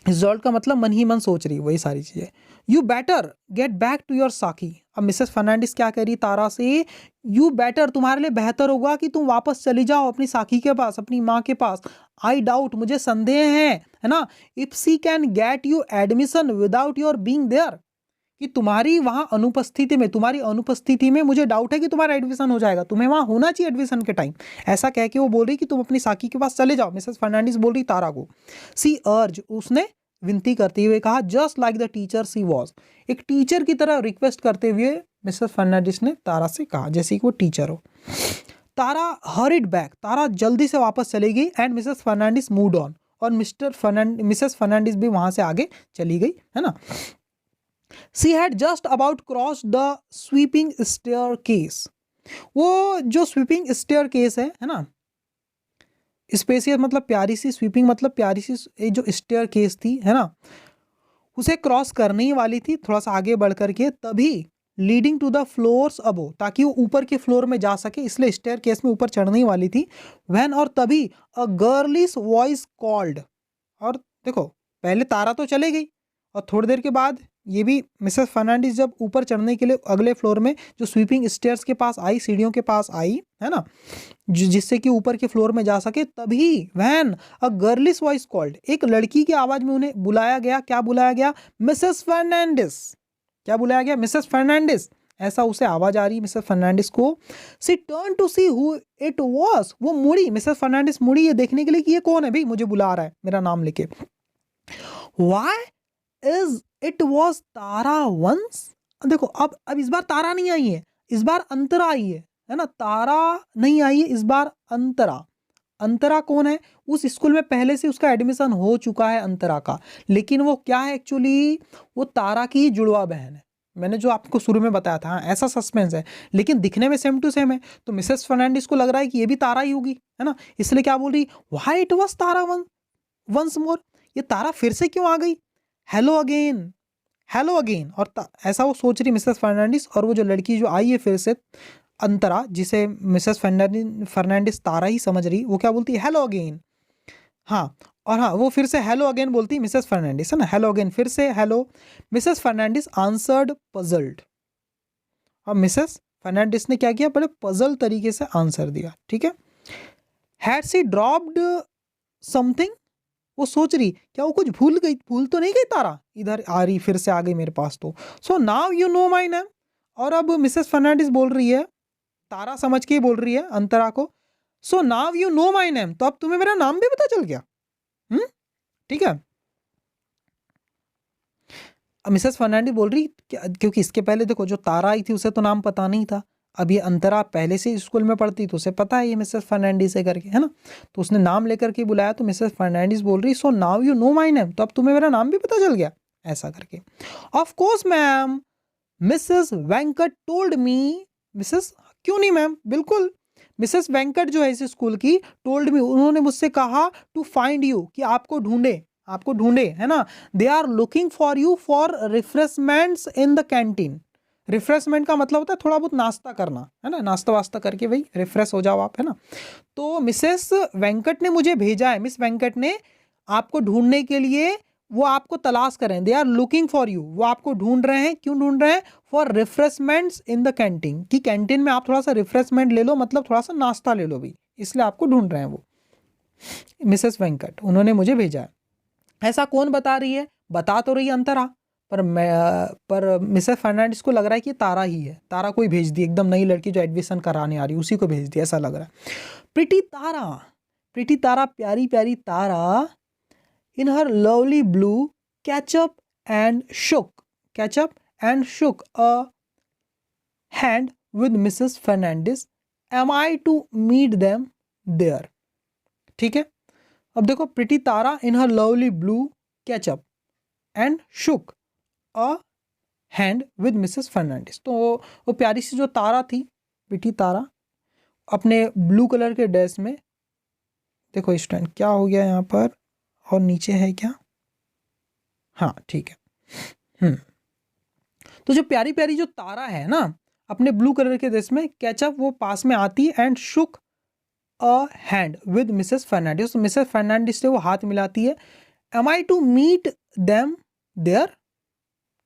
रिजॉल्ट का मतलब मन ही मन सोच रही, वही सारी चीजें। You better get back to your Sakhi, अब मिसेस फर्नांडिस क्या कह रही तारा से, यू बेटर, तुम्हारे लिए बेहतर होगा कि तुम वापस चली जाओ अपनी साकी के पास, अपनी माँ के पास। आई डाउट, मुझे संदेह है ना, if she can get you admission without your being there, कि तुम्हारी वहां अनुपस्थिति में, तुम्हारी अनुपस्थिति में मुझे डाउट है कि तुम्हारा एडमिशन हो जाएगा, तुम्हें वहां होना चाहिए एडमिशन के टाइम। ऐसा कह के वो बोल रही कि तुम अपनी साकी के पास चले जाओ, मिसेस फर्नांडिस बोल रही तारा को। सी अर्ज, उसने विनती करते हुए कहा, just like the teacher she was, एक टीचर की तरह रिक्वेस्ट करते हुए मिसेस फर्नांडिस ने तारा से कहा, जैसे कि वो टीचर हो। तारा हरिड बैक, तारा जल्दी से वापस चली गई, and Mrs Fernandes moved on, और मिसेस फर्नांडिस भी वहां से आगे चली गई, है ना। She had just about crossed the sweeping staircase, वो जो स्वीपिंग स्टेयरकेस है ना, स्पेसियस मतलब प्यारी सी, स्वीपिंग मतलब प्यारी सी, जो स्टेयरकेस थी, है ना, उसे क्रॉस करने ही वाली थी, थोड़ा सा आगे बढ़ करके, तभी लीडिंग टू द फ्लोर्स अबो, ताकि वो ऊपर के फ्लोर में जा सके, इसलिए स्टेयरकेस में ऊपर चढ़ने ही वाली थी। व्हेन, और तभी, अ गर्लिश वॉइस कॉल्ड, और देखो पहले तारा तो चले गई, और थोड़ी देर के बाद ये भी मिसेस फर्नांडिस जब ऊपर चढ़ने के लिए अगले फ्लोर में जो स्वीपिंग स्टेयर्स के पास आई, सीढ़ियों के पास आई, है ना, जिससे कि ऊपर के फ्लोर में जा सके, तभी when a girlish voice called, एक लड़की की आवाज में उन्हें बुलाया गया। क्या बुलाया गया? Mrs Fernandes. क्या बुलाया गया? मिसेस फर्नांडिस, ऐसा उसे आवाज आ रही मिसेस फर्नांडिस को। She turned to see who it was, वो मुड़ी, मिसेस फर्नांडिस मुड़ी ये देखने के लिए कि ये कौन है भाई, मुझे बुला रहा है मेरा नाम लेके। Why is it was Tara once, देखो अब इस बार तारा नहीं आई है, इस बार अंतरा आई है ना, तारा नहीं आई है इस बार, अंतरा। अंतरा कौन है? उस स्कूल में पहले से उसका एडमिशन हो चुका है अंतरा का, लेकिन वो क्या है एक्चुअली, वो तारा की ही जुड़वा बहन है। मैंने जो आपको शुरू में बताया था, ऐसा सस्पेंस है, लेकिन दिखने में सेम टू सेम है। तो मिसेस फर्नांडिस को लग रहा है कि ये भी तारा ही होगी, है ना, इसलिए क्या बोल रही, why it was Tara once more, ये तारा फिर से क्यों आ गई, हेलो अगेन, हेलो अगेन। और ऐसा वो सोच रही मिसेस फर्नांडिस, और वो जो लड़की जो आई है फिर से, अंतरा, जिसे मिसेस फर्नांडिस तारा ही समझ रही, वो क्या बोलती है, हेलो अगेन। हाँ, और हाँ, वो फिर से हेलो अगेन बोलती मिसेस फर्नांडिस, है ना, हेलो अगेन, फिर से hello. Mrs Fernandes answered puzzled, और मिसेस फर्नांडिस ने क्या किया, बड़े पजल तरीके से आंसर दिया, ठीक है। हैड सी ड्रॉप्ड समथिंग, वो सोच रही क्या वो कुछ भूल गई, भूल तो नहीं गई तारा, इधर आ रही, फिर से आ गई मेरे पास तो। So now you know my name, और अब मिसेस फर्नांडिस बोल रही है, तारा समझ के ही बोल रही है अंतरा को, so now you know my name, तो अब तुम्हें मेरा नाम भी पता चल गया, ठीक है। अब मिसेस फर्नांडिस बोल रही, क्योंकि इसके पहले देखो जो तारा आई थी उसे तो नाम पता नहीं था, अब ये अंतरा पहले से स्कूल में पढ़ती तो उसे पता है ये मिसेस फर्नांडिस है करके, है ना, तो उसने नाम लेकर के बुलाया, तो मिसेस फर्नांडिस बोल रही, so now you know my name, तो अब तुम्हें मेरा नाम भी पता चल गया, ऐसा करके। Of course ma'am, Mrs Venkat told me, Mrs क्यों नहीं मैम, बिल्कुल मिसेस वेंकट जो है इस स्कूल की, टोल्ड मी उन्होंने मुझसे कहा, टू फाइंड यू कि आपको ढूंढे, आपको ढूंढे, है ना। They are looking for you for refreshments in the canteen. Refreshment का मतलब होता है थोड़ा बहुत नाश्ता करना, है ना, नाश्ता वास्ता करके भाई रिफ्रेश हो जाओ आप, है ना। तो मिसेस वेंकट ने मुझे भेजा है, मिस वेंकट ने आपको ढूंढने के लिए, वो आपको तलाश करें, they are looking for you, वो आपको ढूंढ रहे हैं, क्यों ढूंढ रहे हैं, for refreshments in the canteen, कि कैंटीन में आप थोड़ा सा रिफ्रेशमेंट ले लो, मतलब थोड़ा सा नाश्ता ले लो भाई, इसलिए आपको ढूंढ रहे हैं वो मिसेस वेंकट, उन्होंने मुझे भेजा है। ऐसा कौन बता रही है, बता तो रही है अंतरा, पर मिसेस फर्नांडिस को लग रहा है कि तारा ही है, तारा कोई भेज दी, एकदम नई लड़की जो एडमिशन कराने आ रही है उसी को भेज दी, ऐसा लग रहा है। प्रिटी तारा, प्रिटी तारा, प्यारी प्यारी तारा, in her lovely blue catch-up and shook a hand with Mrs. Fernandez. Am I to meet them there? ठीक है, अब देखो, pretty Tara in her lovely blue catch-up and shook a hand with Mrs. Fernandez. तो वो प्यारी सी जो तारा थी, pretty तारा, अपने ब्लू कलर के ड्रेस में, देखो स्टूडेंट क्या हो गया यहाँ पर, और नीचे है क्या, हाँ ठीक है। तो जो प्यारी प्यारी जो तारा है ना, अपने ब्लू कलर के ड्रेस में, कैचअप वो पास में आती है, and shook a hand with Mrs Fernandes, तो मिसेस फर्नांडिस से वो हाथ मिलाती है। Am I to meet them there,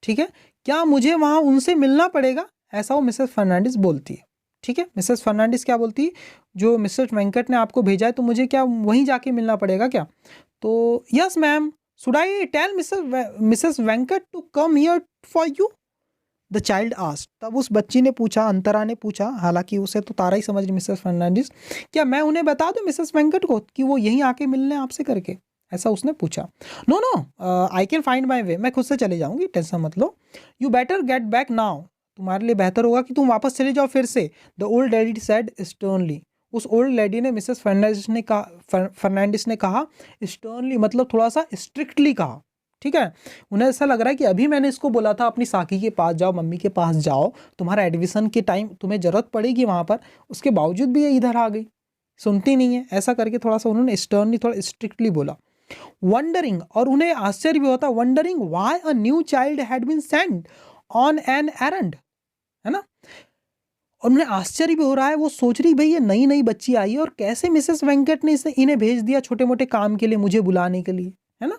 ठीक है, क्या मुझे वहाँ उनसे मिलना पड़ेगा, ऐसा वो मिसेस फर्नांडिस बोलती है। ठीक है, मिसेस फर्नांडिस क्या बोलती है, जो मिसेस वेंकट ने आपको भेजा है तो मुझे क्या वहीं जाके मिलना पड़ेगा क्या, तो yes ma'am, should I tell Mrs Venkat to come here for you, the child asked. तब उस बच्ची ने पूछा, अंतरा ने पूछा, हालांकि उसे तो तारा ही समझ रही मिसेस फर्नांडिस, क्या मैं उन्हें बता दूं मिसेस वेंकट को कि वो यहीं आके मिलने आपसे करके, ऐसा उसने पूछा। No no, I can find my way, मैं खुद से चले जाऊंगी, टेंशन मत लो। You better get back now, तुम्हारे लिए बेहतर होगा कि तुम वापस चले जाओ फिर से, the old lady said sternly, उस ओल्ड लेडी ने मिसेस फर्नांडिस ने कहा, स्टर्नली मतलब थोड़ा सा स्ट्रिक्टली कहा। ठीक है, उन्हें ऐसा लग रहा है कि अभी मैंने इसको बोला था अपनी साकी के पास जाओ, मम्मी के पास जाओ, तुम्हारा एडमिशन के टाइम तुम्हें ज़रूरत पड़ेगी वहाँ पर, उसके बावजूद भी ये इधर आ गई, सुनती नहीं है, ऐसा करके थोड़ा सा उन्होंने स्टर्नली, थोड़ा स्ट्रिक्टली बोला। वंडरिंग, और उन्हें आश्चर्य भी होता, wondering why a new child had been sent on an errand, है ना, और उन्हें आश्चर्य भी हो रहा है, वो सोच रही भाई ये नई नई बच्ची आई है और कैसे मिसेस वेंकट ने इन्हें भेज दिया छोटे मोटे काम के लिए, मुझे बुलाने के लिए, है ना,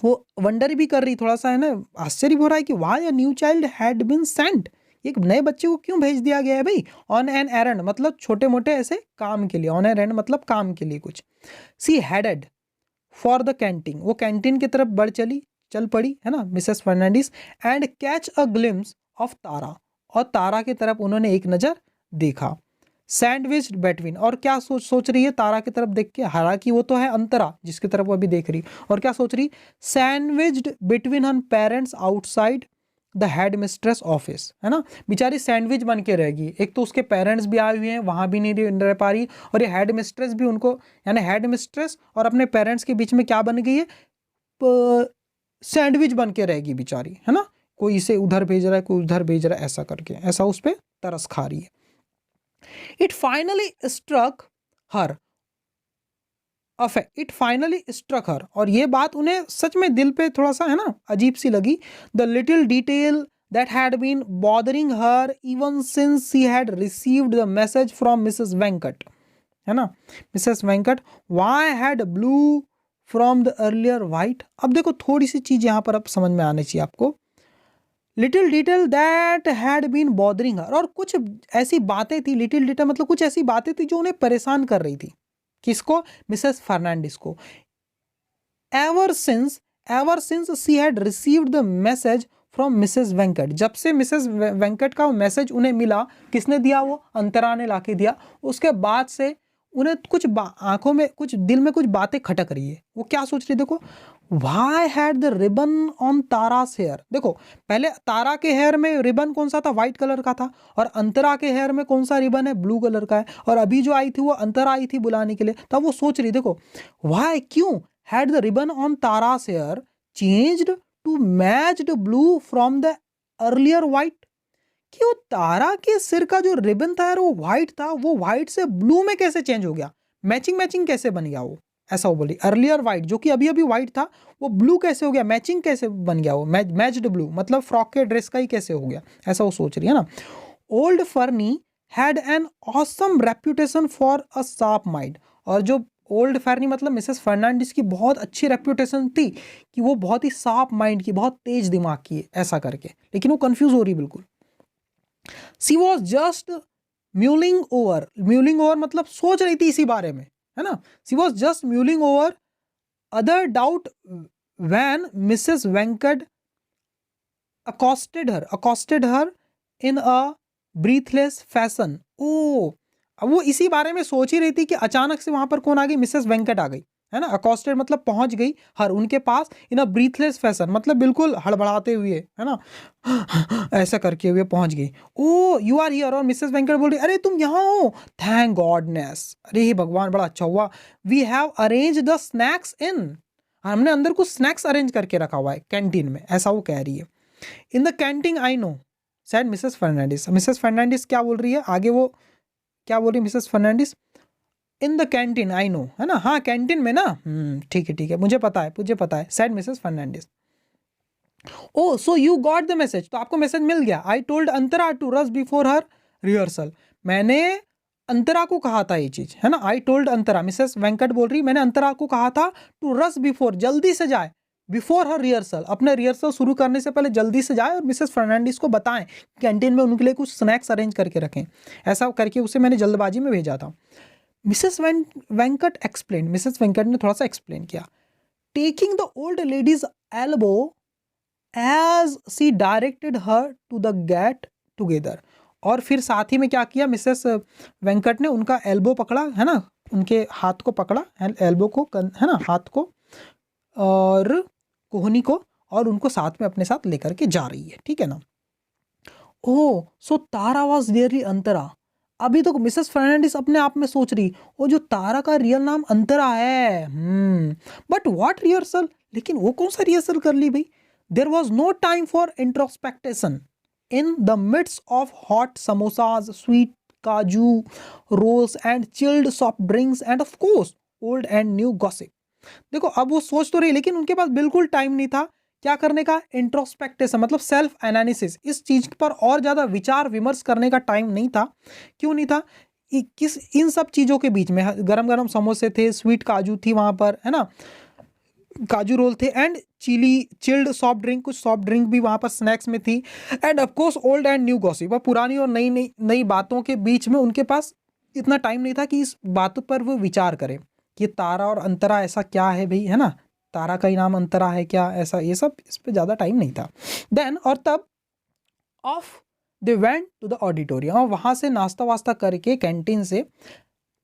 वो वंडर भी कर रही थोड़ा सा, है ना, आश्चर्य भी हो रहा है कि why a new child had been sent, एक नए बच्चे को क्यों भेज दिया गया है भाई, ऑन एन एरंड मतलब छोटे मोटे ऐसे काम के लिए, ऑन एन एरंड मतलब काम के लिए कुछ। She headed for the canteen, वो कैंटीन की तरफ चल पड़ी, है ना, Mrs Fernandes, and catch a glimpse of Tara, और तारा की तरफ उन्होंने एक नज़र देखा। सैंडविच्ड बिटवीन, और क्या सोच रही है तारा की तरफ देख के, हालांकि वो तो है अंतरा जिसकी तरफ वो अभी देख रही, और क्या सोच रही, sandwiched between her parents outside the head mistress office, है ना, बेचारी सैंडविच बन के रहेगी, एक तो उसके पेरेंट्स भी आए हुए हैं, वहाँ भी नहीं रह पा रही, और ये हेड मिस्ट्रेस भी उनको, यानी हेड मिस्ट्रेस और अपने पेरेंट्स के बीच में क्या बन गई है, सैंडविच बन के रहेगी बेचारी, है ना, कोई इसे उधर भेज रहा है, कोई उधर भेज रहा है, ऐसा करके, ऐसा उस पर तरस खा रही है। It finally struck her, it finally struck her, और ये बात उन्हें सच में दिल पे थोड़ा सा, है ना, अजीब सी लगी। The little detail that had been bothering her even since she had received the message from Mrs. Venkat, है ना, Mrs. Venkat, why had blue from the earlier white। अब देखो थोड़ी सी चीज यहाँ पर अब समझ में आनी चाहिए आपको, little detail that had been bothering her, और कुछ ऐसी बातें थी, लिटिल डिटेल मतलब कुछ ऐसी बातें थी जो उन्हें परेशान कर रही थी, किसको, मिसेस फर्नांडिस को। Ever since she had received the message from Mrs Venkat, जब से मिसेस वेंकट का वो मैसेज उन्हें मिला, किसने दिया, वो अंतरा ने लाके दिया, उसके बाद से उन्हें कुछ आंखों में, कुछ दिल में कुछ बातें खटक रही है। वो क्या सोच रही, देखो, Why had the ribbon on तारा's hair, देखो पहले तारा के हेयर में रिबन कौन सा था, व्हाइट कलर का था, और अंतरा के हेयर में कौन सा रिबन है, ब्लू कलर का है, और अभी जो आई थी वो अंतरा आई थी बुलाने के लिए, तब वो सोच रही, देखो why, क्यों, had the ribbon on तारा's hair changed to match the blue from the earlier white, कि वो तारा के सिर का जो रिबन था यार वो व्हाइट था, वो व्हाइट से ब्लू में कैसे चेंज हो गया, मैचिंग मैचिंग कैसे बन गया वो, ऐसा वो बोली। अर्लियर व्हाइट जो कि अभी अभी व्हाइट था वो ब्लू कैसे हो गया, मैचिंग कैसे बन गया वो, मैच्ड ब्लू, मतलब फ्रॉक के ड्रेस का ही कैसे हो गया, ऐसा वो सोच रही है ना। Old Ferny had an awesome reputation for a sharp mind, और जो ओल्ड फर्नी मतलब मिसेस फर्नांडिस की बहुत अच्छी रेप्यूटेशन थी कि वो बहुत ही शार्प माइंड की, बहुत तेज दिमाग की है, ऐसा करके, लेकिन वो कंफ्यूज हो रही बिल्कुल। She was just mulling over मतलब सोच रही थी इसी बारे में, है ना। She was just mulling over other doubt when Mrs Venkat accosted her in a breathless fashion। ओ, अब वो इसी बारे में सोच ही रही थी कि अचानक से वहां पर कौन आ गई, मिसेस वेंकट आ गई, है ना। अकॉस्टेड मतलब पहुंच गई, हर उनके पास, इन अ ब्रीथलेस फैशन मतलब बिल्कुल हड़बड़ाते हुए, है ना, ऐसा करके हुए पहुंच गई। ओ यू आर हियर, और मिसेस वेंकट बोल रही अरे तुम यहाँ हो, थैंक गॉडनेस, अरे हे भगवान बड़ा अच्छा हुआ, we have arrange the snacks in, हमने अंदर कुछ स्नैक्स अरेंज करके रखा हुआ है कैंटीन में, ऐसा वो कह रही है। In the canteen I know said Mrs Fernandes. Mrs Fernandes क्या बोल रही है आगे, वो क्या बोल रही है Mrs Fernandes, in the canteen I know, है ना, हाँ कैंटीन में ना, ठीक है मुझे पता है said Mrs Fernandes. Oh so you got the message, तो आपको मैसेज मिल गया। I told Antara to rush before her rehearsal, मैंने अंतरा को कहा था ये चीज, है ना। I told Antara, Mrs Venkat बोल रही मैंने अंतरा को कहा था टू रश बिफोर, जल्दी से जाए, बिफोर हर रिहर्सल, अपने रिहर्सल शुरू करने से पहले जल्दी से जाए, और मिसेस फर्नांडिस को बताएं कैंटीन में उनके लिए कुछ स्नैक्स अरेंज करके रखें, ऐसा करके उसे मैंने जल्दबाजी में भेजा था। Mrs Venkat explain, Mrs Venkat ने थोड़ा सा एक्सप्लेन किया, taking the old lady's elbow as she directed her to the gate together, और फिर साथ ही में क्या किया, मिसेस वेंकट ने उनका एल्बो पकड़ा, है ना, उनके हाथ को पकड़ा, एल्बो को, है ना, हाथ को और कोहनी को, और उनको साथ में अपने साथ लेकर के जा रही है, ठीक है ना। ओह सो तारा वॉज रियली अंतरा, अभी तो मिसेस फर्नांडिस अपने आप में सोच रही वो जो तारा का रियल नाम अंतरा है, बट व्हाट रिहर्सल, लेकिन वो कौन सा रिहर्सल कर ली भाई। There was no time for introspection in the midst of hot samosas, sweet kaju rolls and chilled soft drinks and of course old and new gossip. देखो अब वो सोच तो रही लेकिन उनके पास बिल्कुल टाइम नहीं था क्या करने का, इंट्रोस्पेक्टेशन मतलब सेल्फ एनालिसिस, इस चीज पर और ज्यादा विचार विमर्श करने का टाइम नहीं था। क्यों नहीं था, किस इन सब चीजों के बीच में गरम गरम समोसे थे, स्वीट काजू थी वहां पर, है ना, काजू रोल थे, एंड चिल्ड सॉफ्ट ड्रिंक, कुछ सॉफ्ट ड्रिंक भी वहां पर स्नैक्स में थी, and of course old and new gossip, पुरानी और नई नई नई बातों के बीच में उनके पास इतना टाइम नहीं था कि इस बातों पर वो विचार करें कि तारा और अंतरा ऐसा क्या है भाई, है ना, तारा का ही नाम अंतरा है क्या, ऐसा ये सब इस पे ज़्यादा टाइम नहीं था। देन और तब off they went to the auditorium, और वहाँ से नाश्ता वास्ता करके कैंटीन से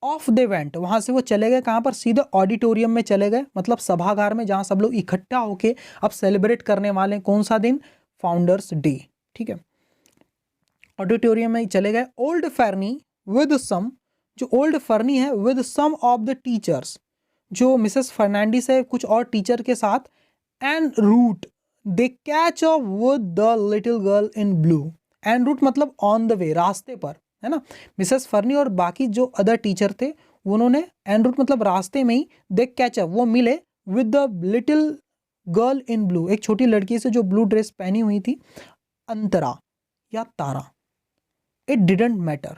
ऑफ दे वेंट, वहाँ से वो चले गए कहाँ पर, सीधे ऑडिटोरियम में चले गए, मतलब सभागार में जहाँ सब लोग इकट्ठा होके अब सेलिब्रेट करने वाले हैं कौन सा दिन, फाउंडर्स डे, ठीक है। ऑडिटोरियम में चले गए। ओल्ड फर्नी विद सम, जो ओल्ड फर्नी है with some of the teachers, जो मिसेस फर्नांडिस है कुछ और टीचर के साथ, and route they catch up with the little girl in blue, and route मतलब ऑन द वे, रास्ते पर, है ना। मिसेस फर्नी और बाकी जो अदर टीचर थे उन्होंने एंड रूट मतलब रास्ते में ही, दे कैच अप वो मिले with the little girl in blue, एक छोटी लड़की से जो ब्लू ड्रेस पहनी हुई थी, अंतरा या तारा। It didn't matter,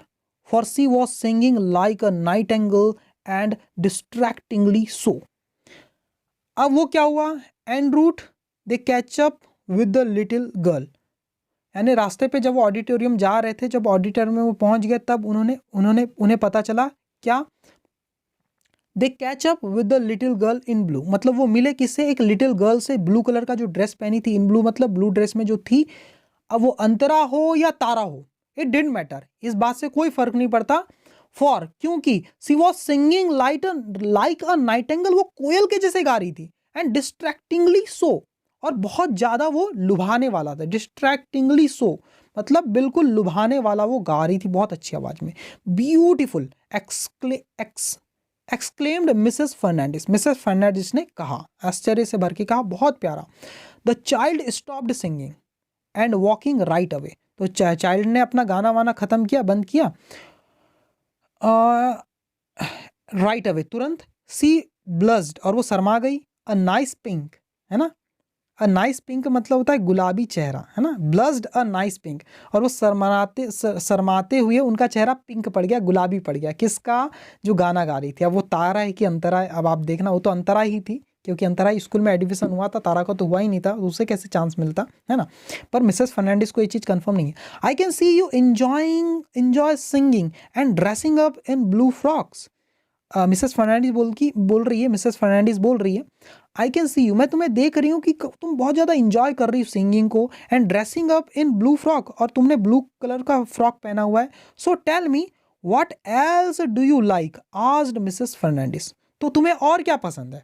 for she was singing like a nightingale and distractingly so. अब वो क्या हुआ, en route they catch up with the little girl, यानी रास्ते पे जब वो ऑडिटोरियम जा रहे थे, जब ऑडिटोरियम में वो पहुंच गए तब उन्हें पता चला क्या, they catch up with the little girl in blue, मतलब वो मिले किससे, एक लिटिल गर्ल से, ब्लू कलर का जो ड्रेस पहनी थी, इन ब्लू मतलब ब्लू ड्रेस में जो थी। अब वो अंतरा हो या तारा हो, इट डिडंट मैटर, इस बात से कोई फर्क नहीं पड़ता, फॉर क्योंकि she was singing like a nightingale, वो कोयल के जैसे गा रही थी, एंड डिस्ट्रैक्टिंगली सो, और बहुत ज्यादा वो लुभाने वाला था, डिस्ट्रैक्टिंगली सो मतलब बिल्कुल लुभाने वाला वो गा रही थी बहुत अच्छी आवाज में, beautiful exclaimed Mrs Fernandes, Mrs Fernandes ने कहा, आश्चर्य से भर के कहा, बहुत प्यारा। The child stopped singing, and walking right away. तो चाइल्ड ने अपना गाना वाना खत्म किया, बंद किया, राइट अवे, तुरंत। सी ब्लस्ड, और वो शर्मा गई। अ नाइस पिंक, है ना, अ नाइस पिंक मतलब होता है गुलाबी चेहरा, है ना, ब्लस्ड अ नाइस पिंक, और वो शर्माते हुए उनका चेहरा पिंक पड़ गया, गुलाबी पड़ गया। किसका? जो गाना गा रही थी। अब वो तारा है कि अंतरा है, अब आप देखना। वो तो अंतरा ही थी, क्योंकि अंतरा स्कूल में एडमिशन हुआ था, तारा का तो हुआ ही नहीं था, उसे कैसे चांस मिलता, है ना। पर मिसेस फर्नांडिस को ये चीज़ कंफर्म नहीं है। I can see you enjoy singing and dressing up in blue frocks. Mrs Fernandes बोल रही है, मिसेस फर्नांडिस बोल रही है, आई कैन सी यू, मैं तुम्हें देख रही हूँ कि तुम बहुत ज़्यादा इंजॉय कर रही हो सिंगिंग को, and dressing up in blue frock, और तुमने ब्लू कलर का फ्रॉक पहना हुआ है। So tell me what else do you like, asked Mrs Fernandes. तो तुम्हें और क्या पसंद है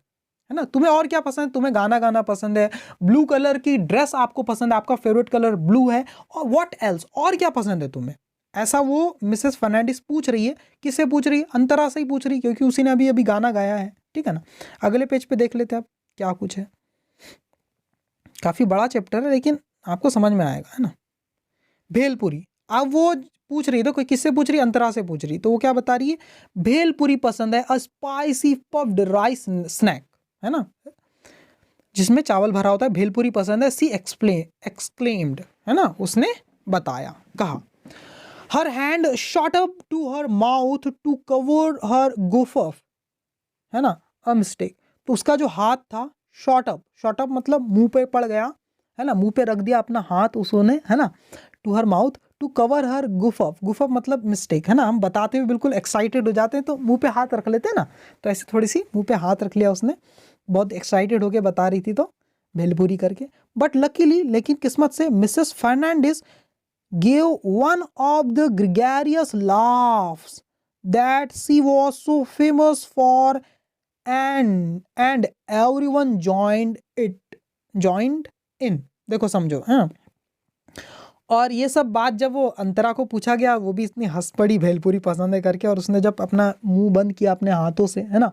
ना, तुम्हें और क्या पसंद है? तुम्हें गाना गाना पसंद है, ब्लू कलर की ड्रेस आपको पसंद है, आपका फेवरेट कलर ब्लू है, और व्हाट एल्स, और क्या पसंद है तुम्हें? ऐसा वो मिसेस फर्नांडिस पूछ रही है। किससे पूछ रही है? अंतरा से ही पूछ रही है, क्योंकि उसी ने अभी अभी गाना गाया है, ठीक है ना। अगले पेज पे देख लेते हैं अब क्या कुछ है। काफी बड़ा चैप्टर है, लेकिन आपको समझ में आएगा, है ना। भेलपुरी, अब वो पूछ रही है, तो कोई किससे पूछ रही है? अंतरा से पूछ रही, तो वो क्या बता रही है? भेलपुरी पसंद है, a spicy puffed rice snack, है ना, जिसमें चावल भरा होता है, भेलपुरी पसंद है। सी एक्सक्लेम्ड, है ना, उसने बताया, कहा। Her hand shot up to her mouth to cover her gaffe, है ना, अ मिस्टेक। तो उसका जो हाथ था, शॉट अप मतलब मुंह पे पड़ गया, है ना, मुंह पे रख दिया अपना हाथ उसने, है ना, to her mouth to cover her gaffe मतलब मिस्टेक, है ना। हम बताते हुए बिल्कुल एक्साइटेड हो जाते हैं, तो मुंह पे हाथ रख लेते हैं ना, तो ऐसे थोड़ी सी मुंह पे हाथ रख लिया उसने, बहुत एक्साइटेड होके बता रही थी, तो भेलपुरी करके। बट लकीली, लेकिन किस्मत से, Mrs Fernandes gave one of the gregarious laughs that she was so famous for, and everyone joined in। देखो समझो, हाँ। और ये सब बात जब वो अंतरा को पूछा गया, वो भी इतनी हंस पड़ी भेलपुरी पसंद है करके, और उसने जब अपना मुंह बंद किया अपने हाथों से, है ना,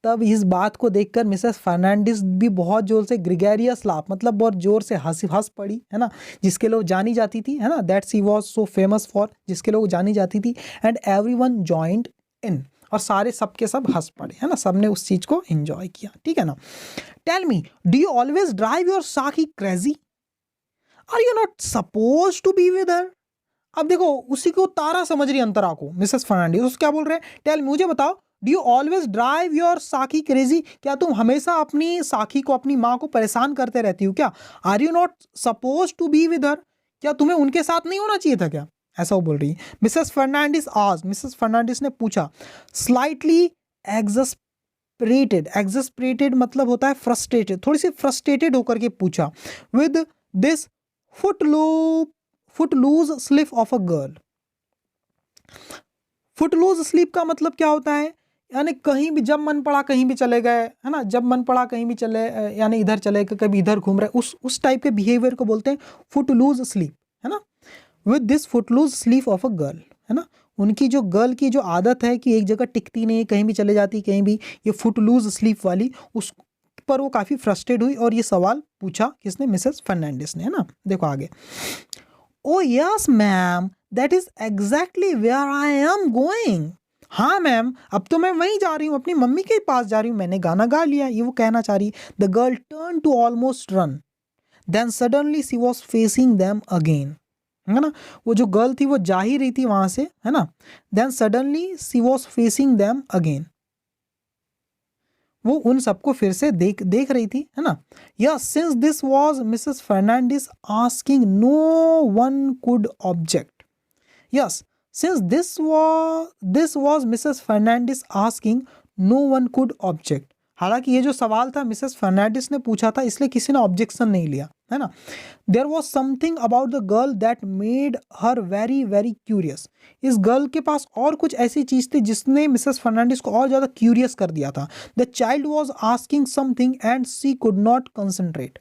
तब इस बात को देखकर मिसेस फर्नांडिस भी बहुत जोर से, ग्रिगेरियस लाफ मतलब बहुत जोर से हंस पड़ी, है ना, जिसके लोग जानी जाती थी, है ना, that she was so famous for, जिसके लोग जानी जाती थी। एंड एवरीवन जॉइंड इन, और सारे सबके सब हंस पड़े, है ना, सबने उस चीज को एंजॉय किया, ठीक है ना। Tell me, do you always drive your Saki crazy, are you not suppose to be with her. अब देखो, उसी को तारा समझ रही अंतरा को मिसेस फर्नांडिस, उस क्या बोल रहे हैं? टेल, मुझे बताओ, do you always drive your Saki crazy, क्या तुम हमेशा अपनी साकी को, अपनी माँ को परेशान करते रहती हो क्या? Are you not suppose to be with her, क्या तुम्हें उनके साथ नहीं होना चाहिए था क्या? ऐसा वो बोल रही है। मिसेस फर्नांडिस ने पूछा, स्लाइटली एग्जस्परेटेड मतलब होता है फ्रस्ट्रेटेड, थोड़ी सी फ्रस्ट्रेटेड होकर के पूछा, with this footloose slip of a girl. Footloose slip का मतलब क्या होता है? यानी कहीं भी जब मन पड़ा कहीं भी चले गए, है ना, जब मन पड़ा कहीं भी चले, यानी इधर चले गए, कभी इधर घूम रहे, उस टाइप के बिहेवियर को बोलते हैं फुटलूज स्लीप, है ना। With this footloose slip of a girl, है ना, उनकी जो गर्ल की जो आदत है कि एक जगह टिकती नहीं, कहीं भी चले जाती, कहीं भी, ये फुटलूज स्लीप वाली, उस पर वो काफ़ी फ्रस्ट्रेट हुई, और ये सवाल पूछा किसने? मिसेस फर्नांडिस ने, है ना। देखो आगे, oh yes ma'am, that is exactly where I am going. हाँ मैम, अब तो मैं वहीं जा रही हूँ, अपनी मम्मी के पास जा रही हूँ, मैंने गाना गा लिया, ये वो कहना चाह रही। The girl turn to almost run, then suddenly she was facing them again, है ना, वो जो गर्ल थी वो जा ही रही थी वहां से, है ना, then suddenly she was facing them again, वो उन सबको फिर से देख रही थी, है ना। Yes, since this was Mrs Fernandes asking, no one could object. Yes, since this was Mrs Fernandes asking, no one could object. हालांकि ये जो सवाल था मिसेस फर्नांडिस ने पूछा था, इसलिए किसी ने ऑब्जेक्शन नहीं लिया, है ना। There was something about the girl that made her very very curious. इस गर्ल के पास और कुछ ऐसी चीज थी जिसने मिसेस फर्नांडिस को और ज्यादा क्यूरियस कर दिया था। The child was asking something and she could not concentrate.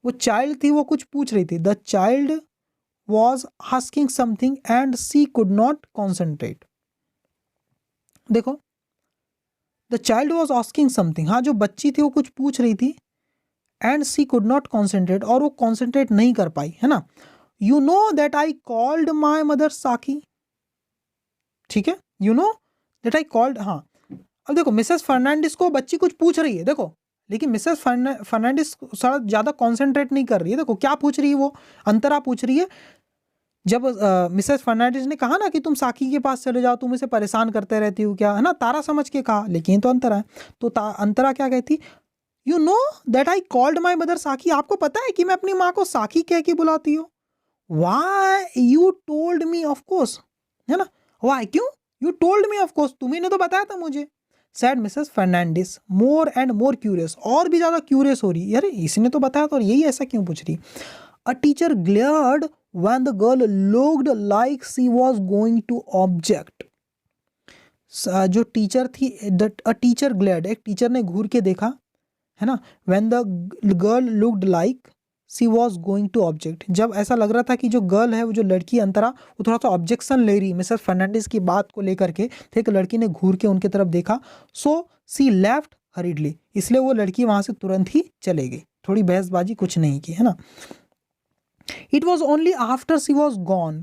वो चाइल्ड थी, वो कुछ पूछ रही थी। The child was asking something and she could not concentrate. देखो, the child was asking something, हाँ जो बच्ची थी वो कुछ पूछ रही थी, and she could not concentrate, और वो कॉन्सेंट्रेट नहीं कर पाई, है ना. You know that I called my mother Saki. ठीक है, you know that I called. हाँ, अब देखो मिसेस फर्नांडिस को बच्ची कुछ पूछ रही है, देखो, लेकिन मिसेस फर्नांडिस थोड़ा ज़्यादा कॉन्सेंट्रेट नहीं कर रही है. देखो क्या पूछ रही है, वो अंतरा पूछ रही है. जब मिसेस फर्नांडिस ने कहा ना कि तुम साकी के पास चले जाओ, तुम इसे परेशान करते रहती हो क्या, है ना, तारा समझ के कहा, लेकिन तो अंतरा है. तो अंतरा क्या कहती, you know that I called my mother साकी. आपको पता है कि मैं अपनी माँ को साकी कह के बुलाती हूँ. Why you told me, of course, है ना, वाई, क्यों, you told me of course, तुम्ही ने तो बताया था मुझे. Said Mrs Fernandes more and more curious, और भी ज़्यादा क्यूरियस हो रही है, अरे इसने तो बताया था और यही ऐसा क्यों पूछ रही. A teacher glared when the girl looked like she was going to object. जो टीचर थी, a teacher glared, एक टीचर ने घूर के देखा, है ना. when the girl looked like she was going to object, जब ऐसा लग रहा था कि जो गर्ल है, वो जो लड़की अंतरा, वो थोड़ा सा ऑब्जेक्शन ले रही मिसेस फर्नांडिस की बात को लेकर के, तो एक लड़की ने घूर के उनके तरफ देखा. सो सी लेफ्ट हरीडली, इसलिए वो लड़की वहां से तुरंत ही चले गई, थोड़ी बहसबाजी कुछ नहीं की, है ना. It was only after she was gone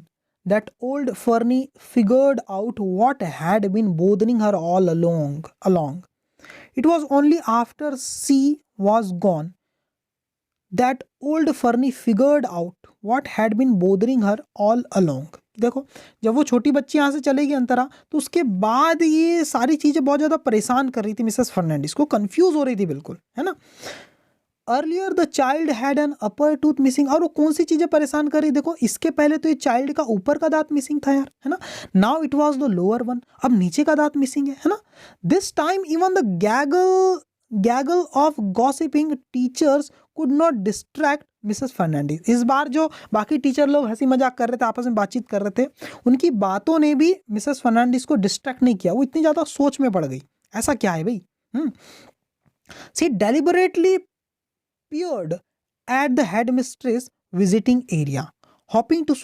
that old Fernie figured out what had been bothering her all along. It was only after she was gone that old Fernie figured out what had been bothering her all along. देखो, जब वो छोटी बच्ची यहाँ से चलेगी अंतरा, तो उसके बाद ये सारी चीज़ें बहुत ज़्यादा परेशान कर रही थी मिसेस फर्नांडिस को, कंफ्यूज हो रही थी बिल्कुल, है ना. Earlier the child had an upper tooth missing, और वो कौन सी चीजें परेशान कर रही, देखो इसके पहले तो ये चाइल्ड का ऊपर का दांत मिसिंग था यार, है ना. Now it was the lower one, अब नीचे का दांत मिसिंग है ना. This time even the gaggle of gossiping teachers could not distract Mrs Fernandes. इस बार जो बाकी टीचर लोग हंसी मजाक कर रहे थे, आपस में बातचीत कर रहे थे, उनकी बातों ने भी मिसेस फर्नांडिस को डिस्ट्रैक्ट नहीं किया. वो इतनी ज्यादा सोच में पड़ गई, ऐसा क्या है भाई. सी deliberately appeared at the headmistress visiting area, hoping to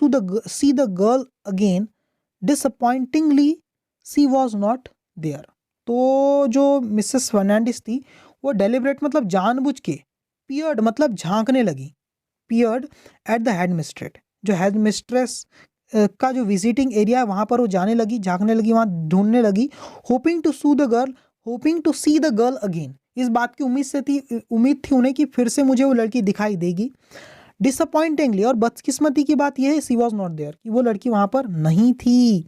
see the girl again. Disappointingly, she was not there. तो जो मिसेस फर्नांडिस थी, वो डेलिबरेट मतलब जानबूझ के, पियर्ड मतलब झांकने लगी, पियर्ड एट द हेडमिस्ट्रेस, जो हेडमिस्ट्रेस का जो विजिटिंग एरिया है वहाँ पर वो जाने लगी, झांकने लगी, वहाँ ढूंढने लगी. Hoping to see the girl again, इस बात की उम्मीद थी उन्हें कि फिर से मुझे वो लड़की दिखाई देगी. डिसअपॉइंटिंगली, और बदकिस्मती की बात यह है, सी वॉज नॉट देयर, कि वो लड़की वहां पर नहीं थी.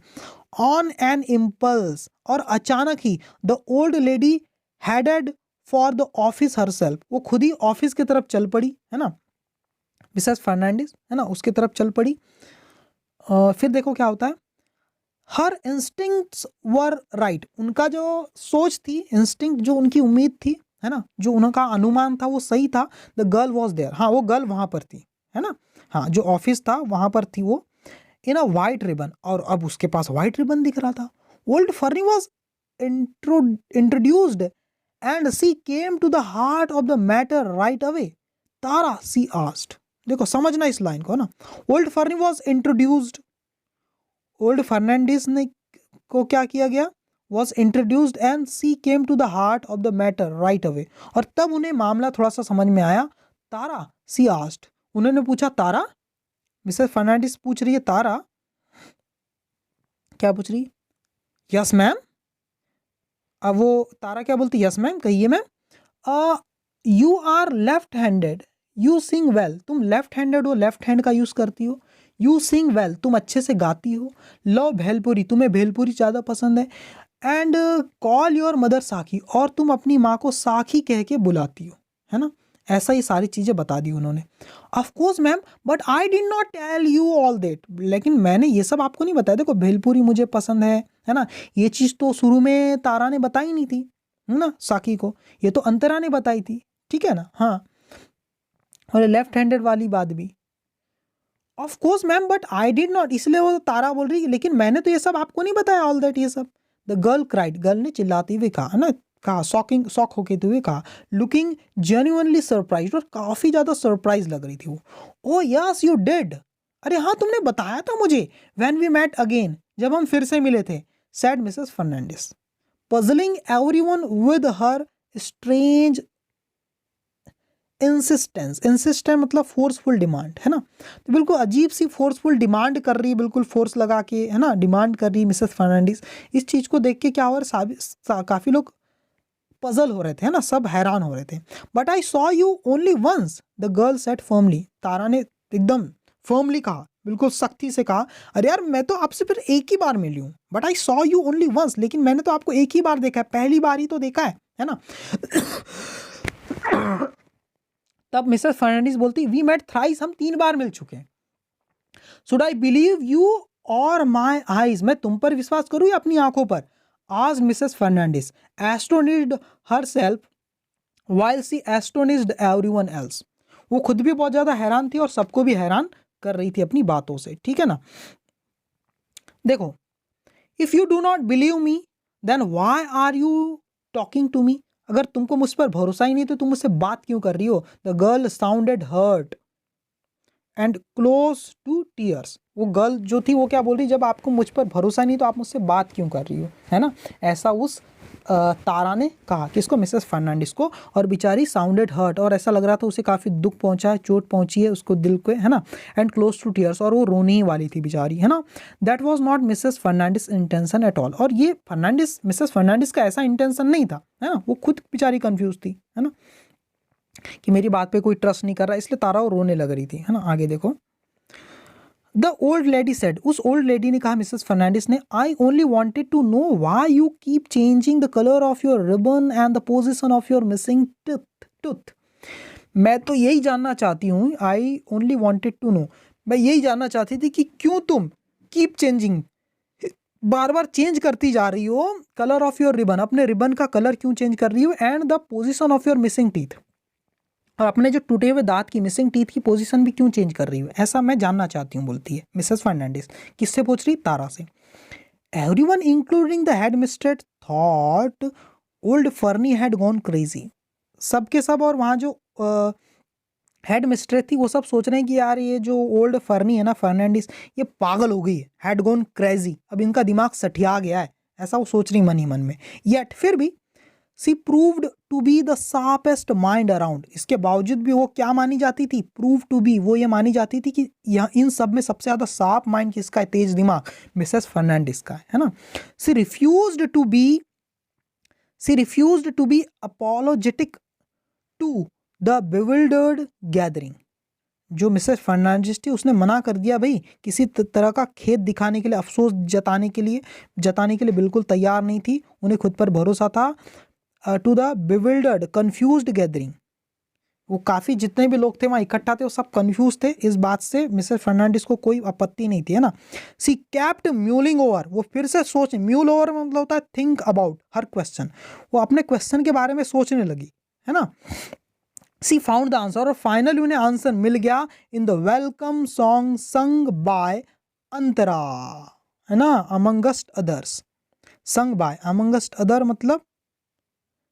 ऑन एन इम्पल्स, और अचानक ही, the old lady headed for the office herself, वो खुद ही ऑफिस की तरफ चल पड़ी, है ना, मिसेस फर्नांडिस, है ना, उसके तरफ चल पड़ी. फिर देखो क्या होता है. हर इंस्टिंक्ट्स वर राइट, उनका जो सोच थी, इंस्टिंक्ट जो उनकी उम्मीद थी, है ना, जो उनका अनुमान था वो सही था. द गर्ल वॉज देयर, हाँ वो गर्ल वहां पर थी, है ना, हाँ जो ऑफिस था वहां पर थी वो, इन अ वाइट रिबन, और अब उसके पास वाइट रिबन दिख रहा था. Old Ferny was introduced and she came to the heart of the matter right away. Tara, she asked, देखो समझना इस लाइन को ना. Old Ferny was introduced, old Fernandes ने को क्या किया गया, was introduced and she came to the heart of the matter right away, और तब उन्हें मामला थोड़ा सा समझ में आया. तारा, सी आस्क्ड, उन्होंने पूछा, तारा, मिसेस फर्नांडिस पूछ रही है, तारा क्या पूछ रही, यस मैम. अब वो तारा क्या बोलती, यस मैम, कहिए ma'am. You are left handed, you sing well, तुम लेफ्ट हैंडेड हो, लेफ्ट हैंड का यूज करती हो. यू सिंग वेल, तुम अच्छे से गाती हो. लव भेलपुरी, तुम्हें भेलपुरी ज़्यादा पसंद है. एंड कॉल योर मदर साखी, और तुम अपनी माँ को साखी कह के बुलाती हो, है ना. ऐसा ही सारी चीज़ें बता दी उन्होंने. Of course ma'am, but I did not tell you all that, लेकिन मैंने ये सब आपको नहीं बताया. देखो भेलपुरी मुझे पसंद है ना, ये चीज़ तो शुरू में तारा ने बताई नहीं थी, है ना, साखी को, ये तो अंतरा ने बताई थी, ठीक है ना. हाँ, और लेफ्ट हैंडेड वाली बात भी, of course ma'am, but I did not, इसलिए वो तारा बोल रही है, लेकिन मैंने तो ये सब आपको नहीं बताया ऑल दैट, ये सब. द गर्ल क्राइड, गर्ल ने चिल्लाती हुई कहा, है ना, कहा, शॉक होके हुए कहा. लुकिंग जेन्युइनली सरप्राइज, और काफी ज्यादा सरप्राइज लग रही थी वो. ओ यस यू डिड, अरे हाँ तुमने बताया था मुझे. व्हेन वी मेट अगेन, जब हम फिर से मिले थे. Said Mrs Fernandes, puzzling everyone with her strange insistence, insistent मतलब फोर्सफुल डिमांड, है ना। तो बिल्कुल अजीब सी फोर्सफुल डिमांड कर रही है, बिल्कुल फोर्स लगा के, है ना, डिमांड कर रही है मिसेस फर्नांडिस। इस चीज़ को देख के क्या हो रहा है, काफ़ी लोग पजल हो रहे थे, है ना, सब हैरान हो रहे थे। But I saw you only once, the girl said firmly, Tara ने एकदम फर्मली कहा, बिल्कुल सख्ती से कहा, अरे यार मैं तो आपसे फिर एक ही बार मिली हूँ, but I saw you only once, लेकिन मैंने तो आपको एक ही बार देखा है, पहली बार ही तो देखा है ना। तब मिसेस फर्नांडिस बोलती, वी मेट थ्राइस, हम 3 बार मिल चुके हैं। शुड आई बिलीव यू और माई आईज, मैं तुम पर विश्वास करूँ या अपनी आंखों पर? आज Mrs Fernandes astonished herself while she astonished everyone else, वो खुद भी बहुत ज्यादा हैरान थी और सबको भी हैरान कर रही थी अपनी बातों से, ठीक है ना। देखो, if you do not believe me then why are you talking to me, अगर तुमको मुझ पर भरोसा ही नहीं तो तुम मुझसे बात क्यों कर रही हो? The girl sounded hurt and close to tears, वो गर्ल जो थी वो क्या बोल रही, जब आपको मुझ पर भरोसा नहीं तो आप मुझसे बात क्यों कर रही हो, है ना, ऐसा उस तारा ने कहा, किसको? मिसेस फर्नांडिस को। और बेचारी साउंडेड हर्ट, और ऐसा लग रहा था उसे काफ़ी दुख पहुंचा है, चोट पहुंची है उसको दिल को, है ना, एंड क्लोज टू टीयर्स, और वो रोने ही वाली थी बेचारी, है ना। That was not Mrs Fernandes intention at all, और ये मिसेस फर्नांडिस का ऐसा इंटेंशन नहीं था, है ना, वो खुद बेचारी कंफ्यूज थी, है ना, कि मेरी बात पे कोई ट्रस्ट नहीं कर रहा, इसलिए तारा वो रोने लग रही थी, है ना। आगे देखो, द ओल्ड लेडी सेड, उस ओल्ड लेडी ने कहा मिसेस फर्नांडिस ने, I only wanted to know why you keep changing the colour of your ribbon and the position of your missing tooth, मैं तो यही जानना चाहती हूँ, I only wanted to know, मैं यही जानना चाहती थी कि क्यों तुम कीप चेंजिंग, बार बार चेंज करती जा रही हो कलर ऑफ योर रिबन, अपने रिबन का कलर क्यों चेंज कर रही हो, and the position of your missing teeth, और अपने जो टूटे हुए दांत की, मिसिंग टीथ की पोजीशन भी क्यों चेंज कर रही हो, ऐसा मैं जानना चाहती हूँ, बोलती है मिसेस फर्नांडिस। किससे पूछ रही? तारा से। Everyone including the headmistress thought old Ferny had gone crazy, सबके सब, और वहाँ जो हेड मिस्ट्रेस थी वो सब सोच रहे हैं कि यार ये जो ओल्ड फर्नी है ना, फर्नांडिस, ये पागल हो गई है, हैड गॉन क्रेजी, अब इनका दिमाग सठिया गया है, ऐसा वो सोच रही मन ही मन में। येट फिर भी she proved to be the sharpest mind around, इसके बावजूद भी वो क्या मानी जाती थी? प्रूव टू बी, वो ये मानी जाती थी कि यहाँ इन सब में सबसे ज़्यादा शार्प माइंड किसका है, तेज दिमाग, मिसेस फर्नांडिस का है ना। She refused to be apologetic to the bewildered gathering, जो मिसेस फर्नांडिस थी उसने मना कर दिया, भाई किसी तरह का खेद दिखाने के लिए, अफसोस जताने के लिए बिल्कुल तैयार नहीं थी, उन्हें खुद पर भरोसा था। To the bewildered confused gathering, वो काफ़ी जितने भी लोग थे वहाँ इकट्ठा थे वो सब कंफ्यूज थे, इस बात से मिसेस फर्नांडिस को कोई आपत्ति नहीं थी, है ना। सी कैप्ट म्यूलिंग ओवर, वो फिर से सोच, म्यूल ओवर मतलब होता है थिंक अबाउट हर क्वेश्चन, वो अपने क्वेश्चन के बारे में सोचने लगी, है ना। सी फाउंड द आंसर, और फाइनली उन्हें आंसर मिल गया in the welcome song sung by Antara, है ना, amongst others, sung by amongst other मतलब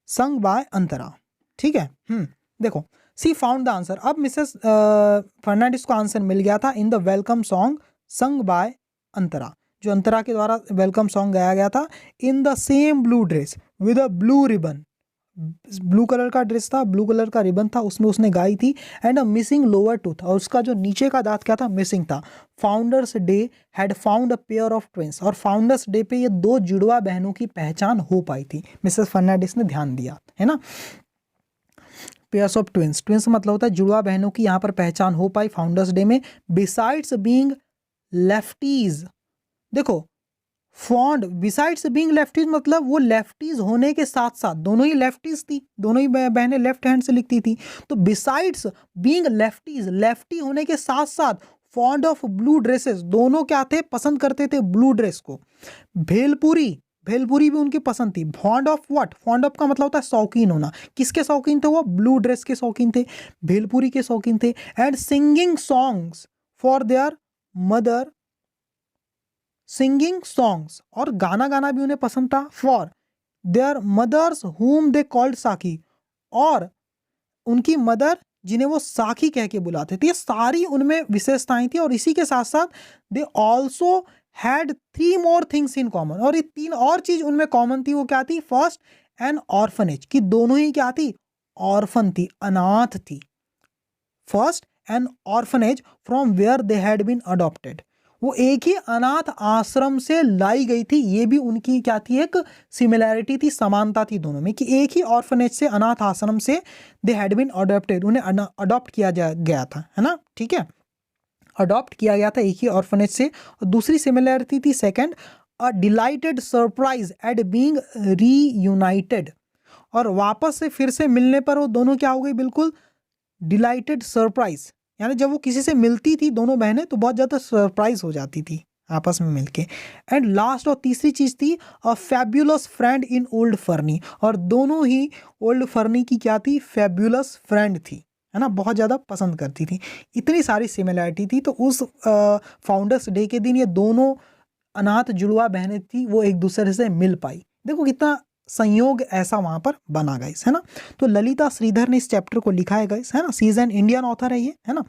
संग बाय अंतरा, ठीक है। देखो, सी फाउंड द आंसर, अब मिसेस फर्नांडिस को आंसर मिल गया था in the welcome song sung by Antara, जो अंतरा के द्वारा वेलकम सॉन्ग गाया गया था, in the same blue dress with a blue ribbon, blue colour का ड्रेस था, ब्लू कलर का रिबन था, उसमें उसने गाई थी, and a missing lower tooth, और उसका जो नीचे का दांत क्या था, मिसिंग था। Founders day had found a pair of twins, और फाउंडर्स डे पे ये 2 जुड़वा बहनों की पहचान हो पाई थी, मिसेस फर्नांडिस ने ध्यान दिया, है ना। पेयर्स ऑफ ट्विंस, ट्विंस मतलब होता है जुड़वा बहनों की, यहाँ पर पहचान हो पाई फाउंडर्स डे में। बिसाइड्स बीइंग लेफ्टीज, देखो फॉन्ड, बिसाइड्स बीइंग लेफ्टीज मतलब वो लेफ्टीज होने के साथ साथ, दोनों ही लेफ्टीज थी, दोनों ही बहनें लेफ्ट हैंड से लिखती थी, तो बिसाइड्स बीइंग लेफ्टीज, लेफ्टी होने के साथ साथ फॉन्ड ऑफ ब्लू ड्रेसेस, दोनों क्या थे, पसंद करते थे ब्लू ड्रेस को। भेलपुरी भी उनकी पसंद थी। Fond of what, fond of का मतलब होता है शौकीन होना, किसके शौकीन थे वो? ब्लू ड्रेस के शौकीन थे, भेलपुरी के शौकीन थे। And singing songs for their mother, singing songs, और गाना गाना भी उन्हें पसंद था, फॉर देयर मदर्स हुम दे कॉल्ड साकी, और उनकी मदर जिन्हें वो साखी कह के बुलाते थे, ये सारी उनमें विशेषताएं थी। और इसी के साथ साथ they also had 3 more things in common, और ये 3 और चीज उनमें कॉमन थी, वो क्या थी? फर्स्ट एन ऑर्फनेज, कि दोनों ही क्या थी? ऑर्फन थी, अनाथ थी, first an orphanage from where they had been adopted. वो एक ही अनाथ आश्रम से लाई गई थी। ये भी उनकी क्या थी, एक सिमिलैरिटी थी, समानता थी दोनों में, कि एक ही ऑर्फनेज से, अनाथ आश्रम से दे हैड बीन अडॉप्टेड, उन्हें अडॉप्ट किया गया था, है ना, ठीक है, अडॉप्ट किया गया था एक ही ऑर्फनेज से। और दूसरी सिमिलैरिटी थी सेकंड, अ dilated surprise eight being reunited, और वापस से फिर से मिलने पर वो दोनों क्या हो गई, बिल्कुल डिलाइटेड सरप्राइज, यानी जब वो किसी से मिलती थी दोनों बहनें तो बहुत ज़्यादा सरप्राइज हो जाती थी आपस में मिलके। एंड लास्ट और तीसरी चीज़ थी a fabulous friend in old Ferny, और दोनों ही ओल्ड फर्नी की क्या थी, फैब्यूलस फ्रेंड थी, है ना, बहुत ज़्यादा पसंद करती थी। इतनी सारी सिमिलैरिटी थी। तो उस फाउंडर्स डे के दिन ये दोनों अनाथ जुड़वा बहनें थी, वो एक दूसरे से मिल पाई। देखो कितना संयोग ऐसा वहाँ पर बना गाइस, है ना। तो ललिता श्रीधर ने इस चैप्टर को लिखा है गाइस, है ना। She is an Indian author है ये, है ना,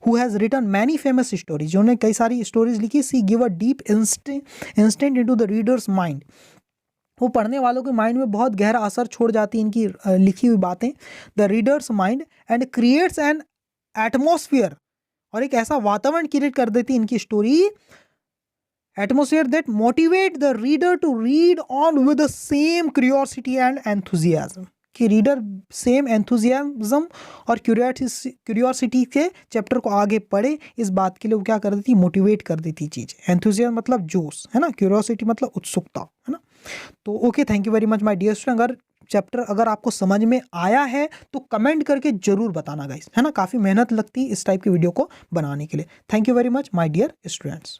who has written many famous stories, जिन्होंने कई सारी स्टोरीज लिखी। She give a deep instant into the readers mind, वो पढ़ने वालों के माइंड में बहुत गहरा असर छोड़ जाती है इनकी लिखी हुई बातें, the readers mind, and creates an atmosphere, और एक ऐसा वातावरण क्रिएट कर देती है इनकी story, atmosphere that motivate the reader to read on with the same curiosity and enthusiasm, कि रीडर सेम एंथुजियाज्म और क्यूरियोसिटी के चैप्टर को आगे पढ़े, इस बात के लिए वो क्या कर देती, मोटिवेट कर देती चीज़। एंथुजियाज्म मतलब जोश, है ना, क्यूरियोसिटी मतलब उत्सुकता, है ना। तो okay, thank you very much my dear student. अगर चैप्टर अगर आपको समझ में आया है तो कमेंट करके जरूर बताना गाइस, है ना, काफ़ी मेहनत लगती है इस टाइप की वीडियो को बनाने के लिए। Thank you very much my dear students.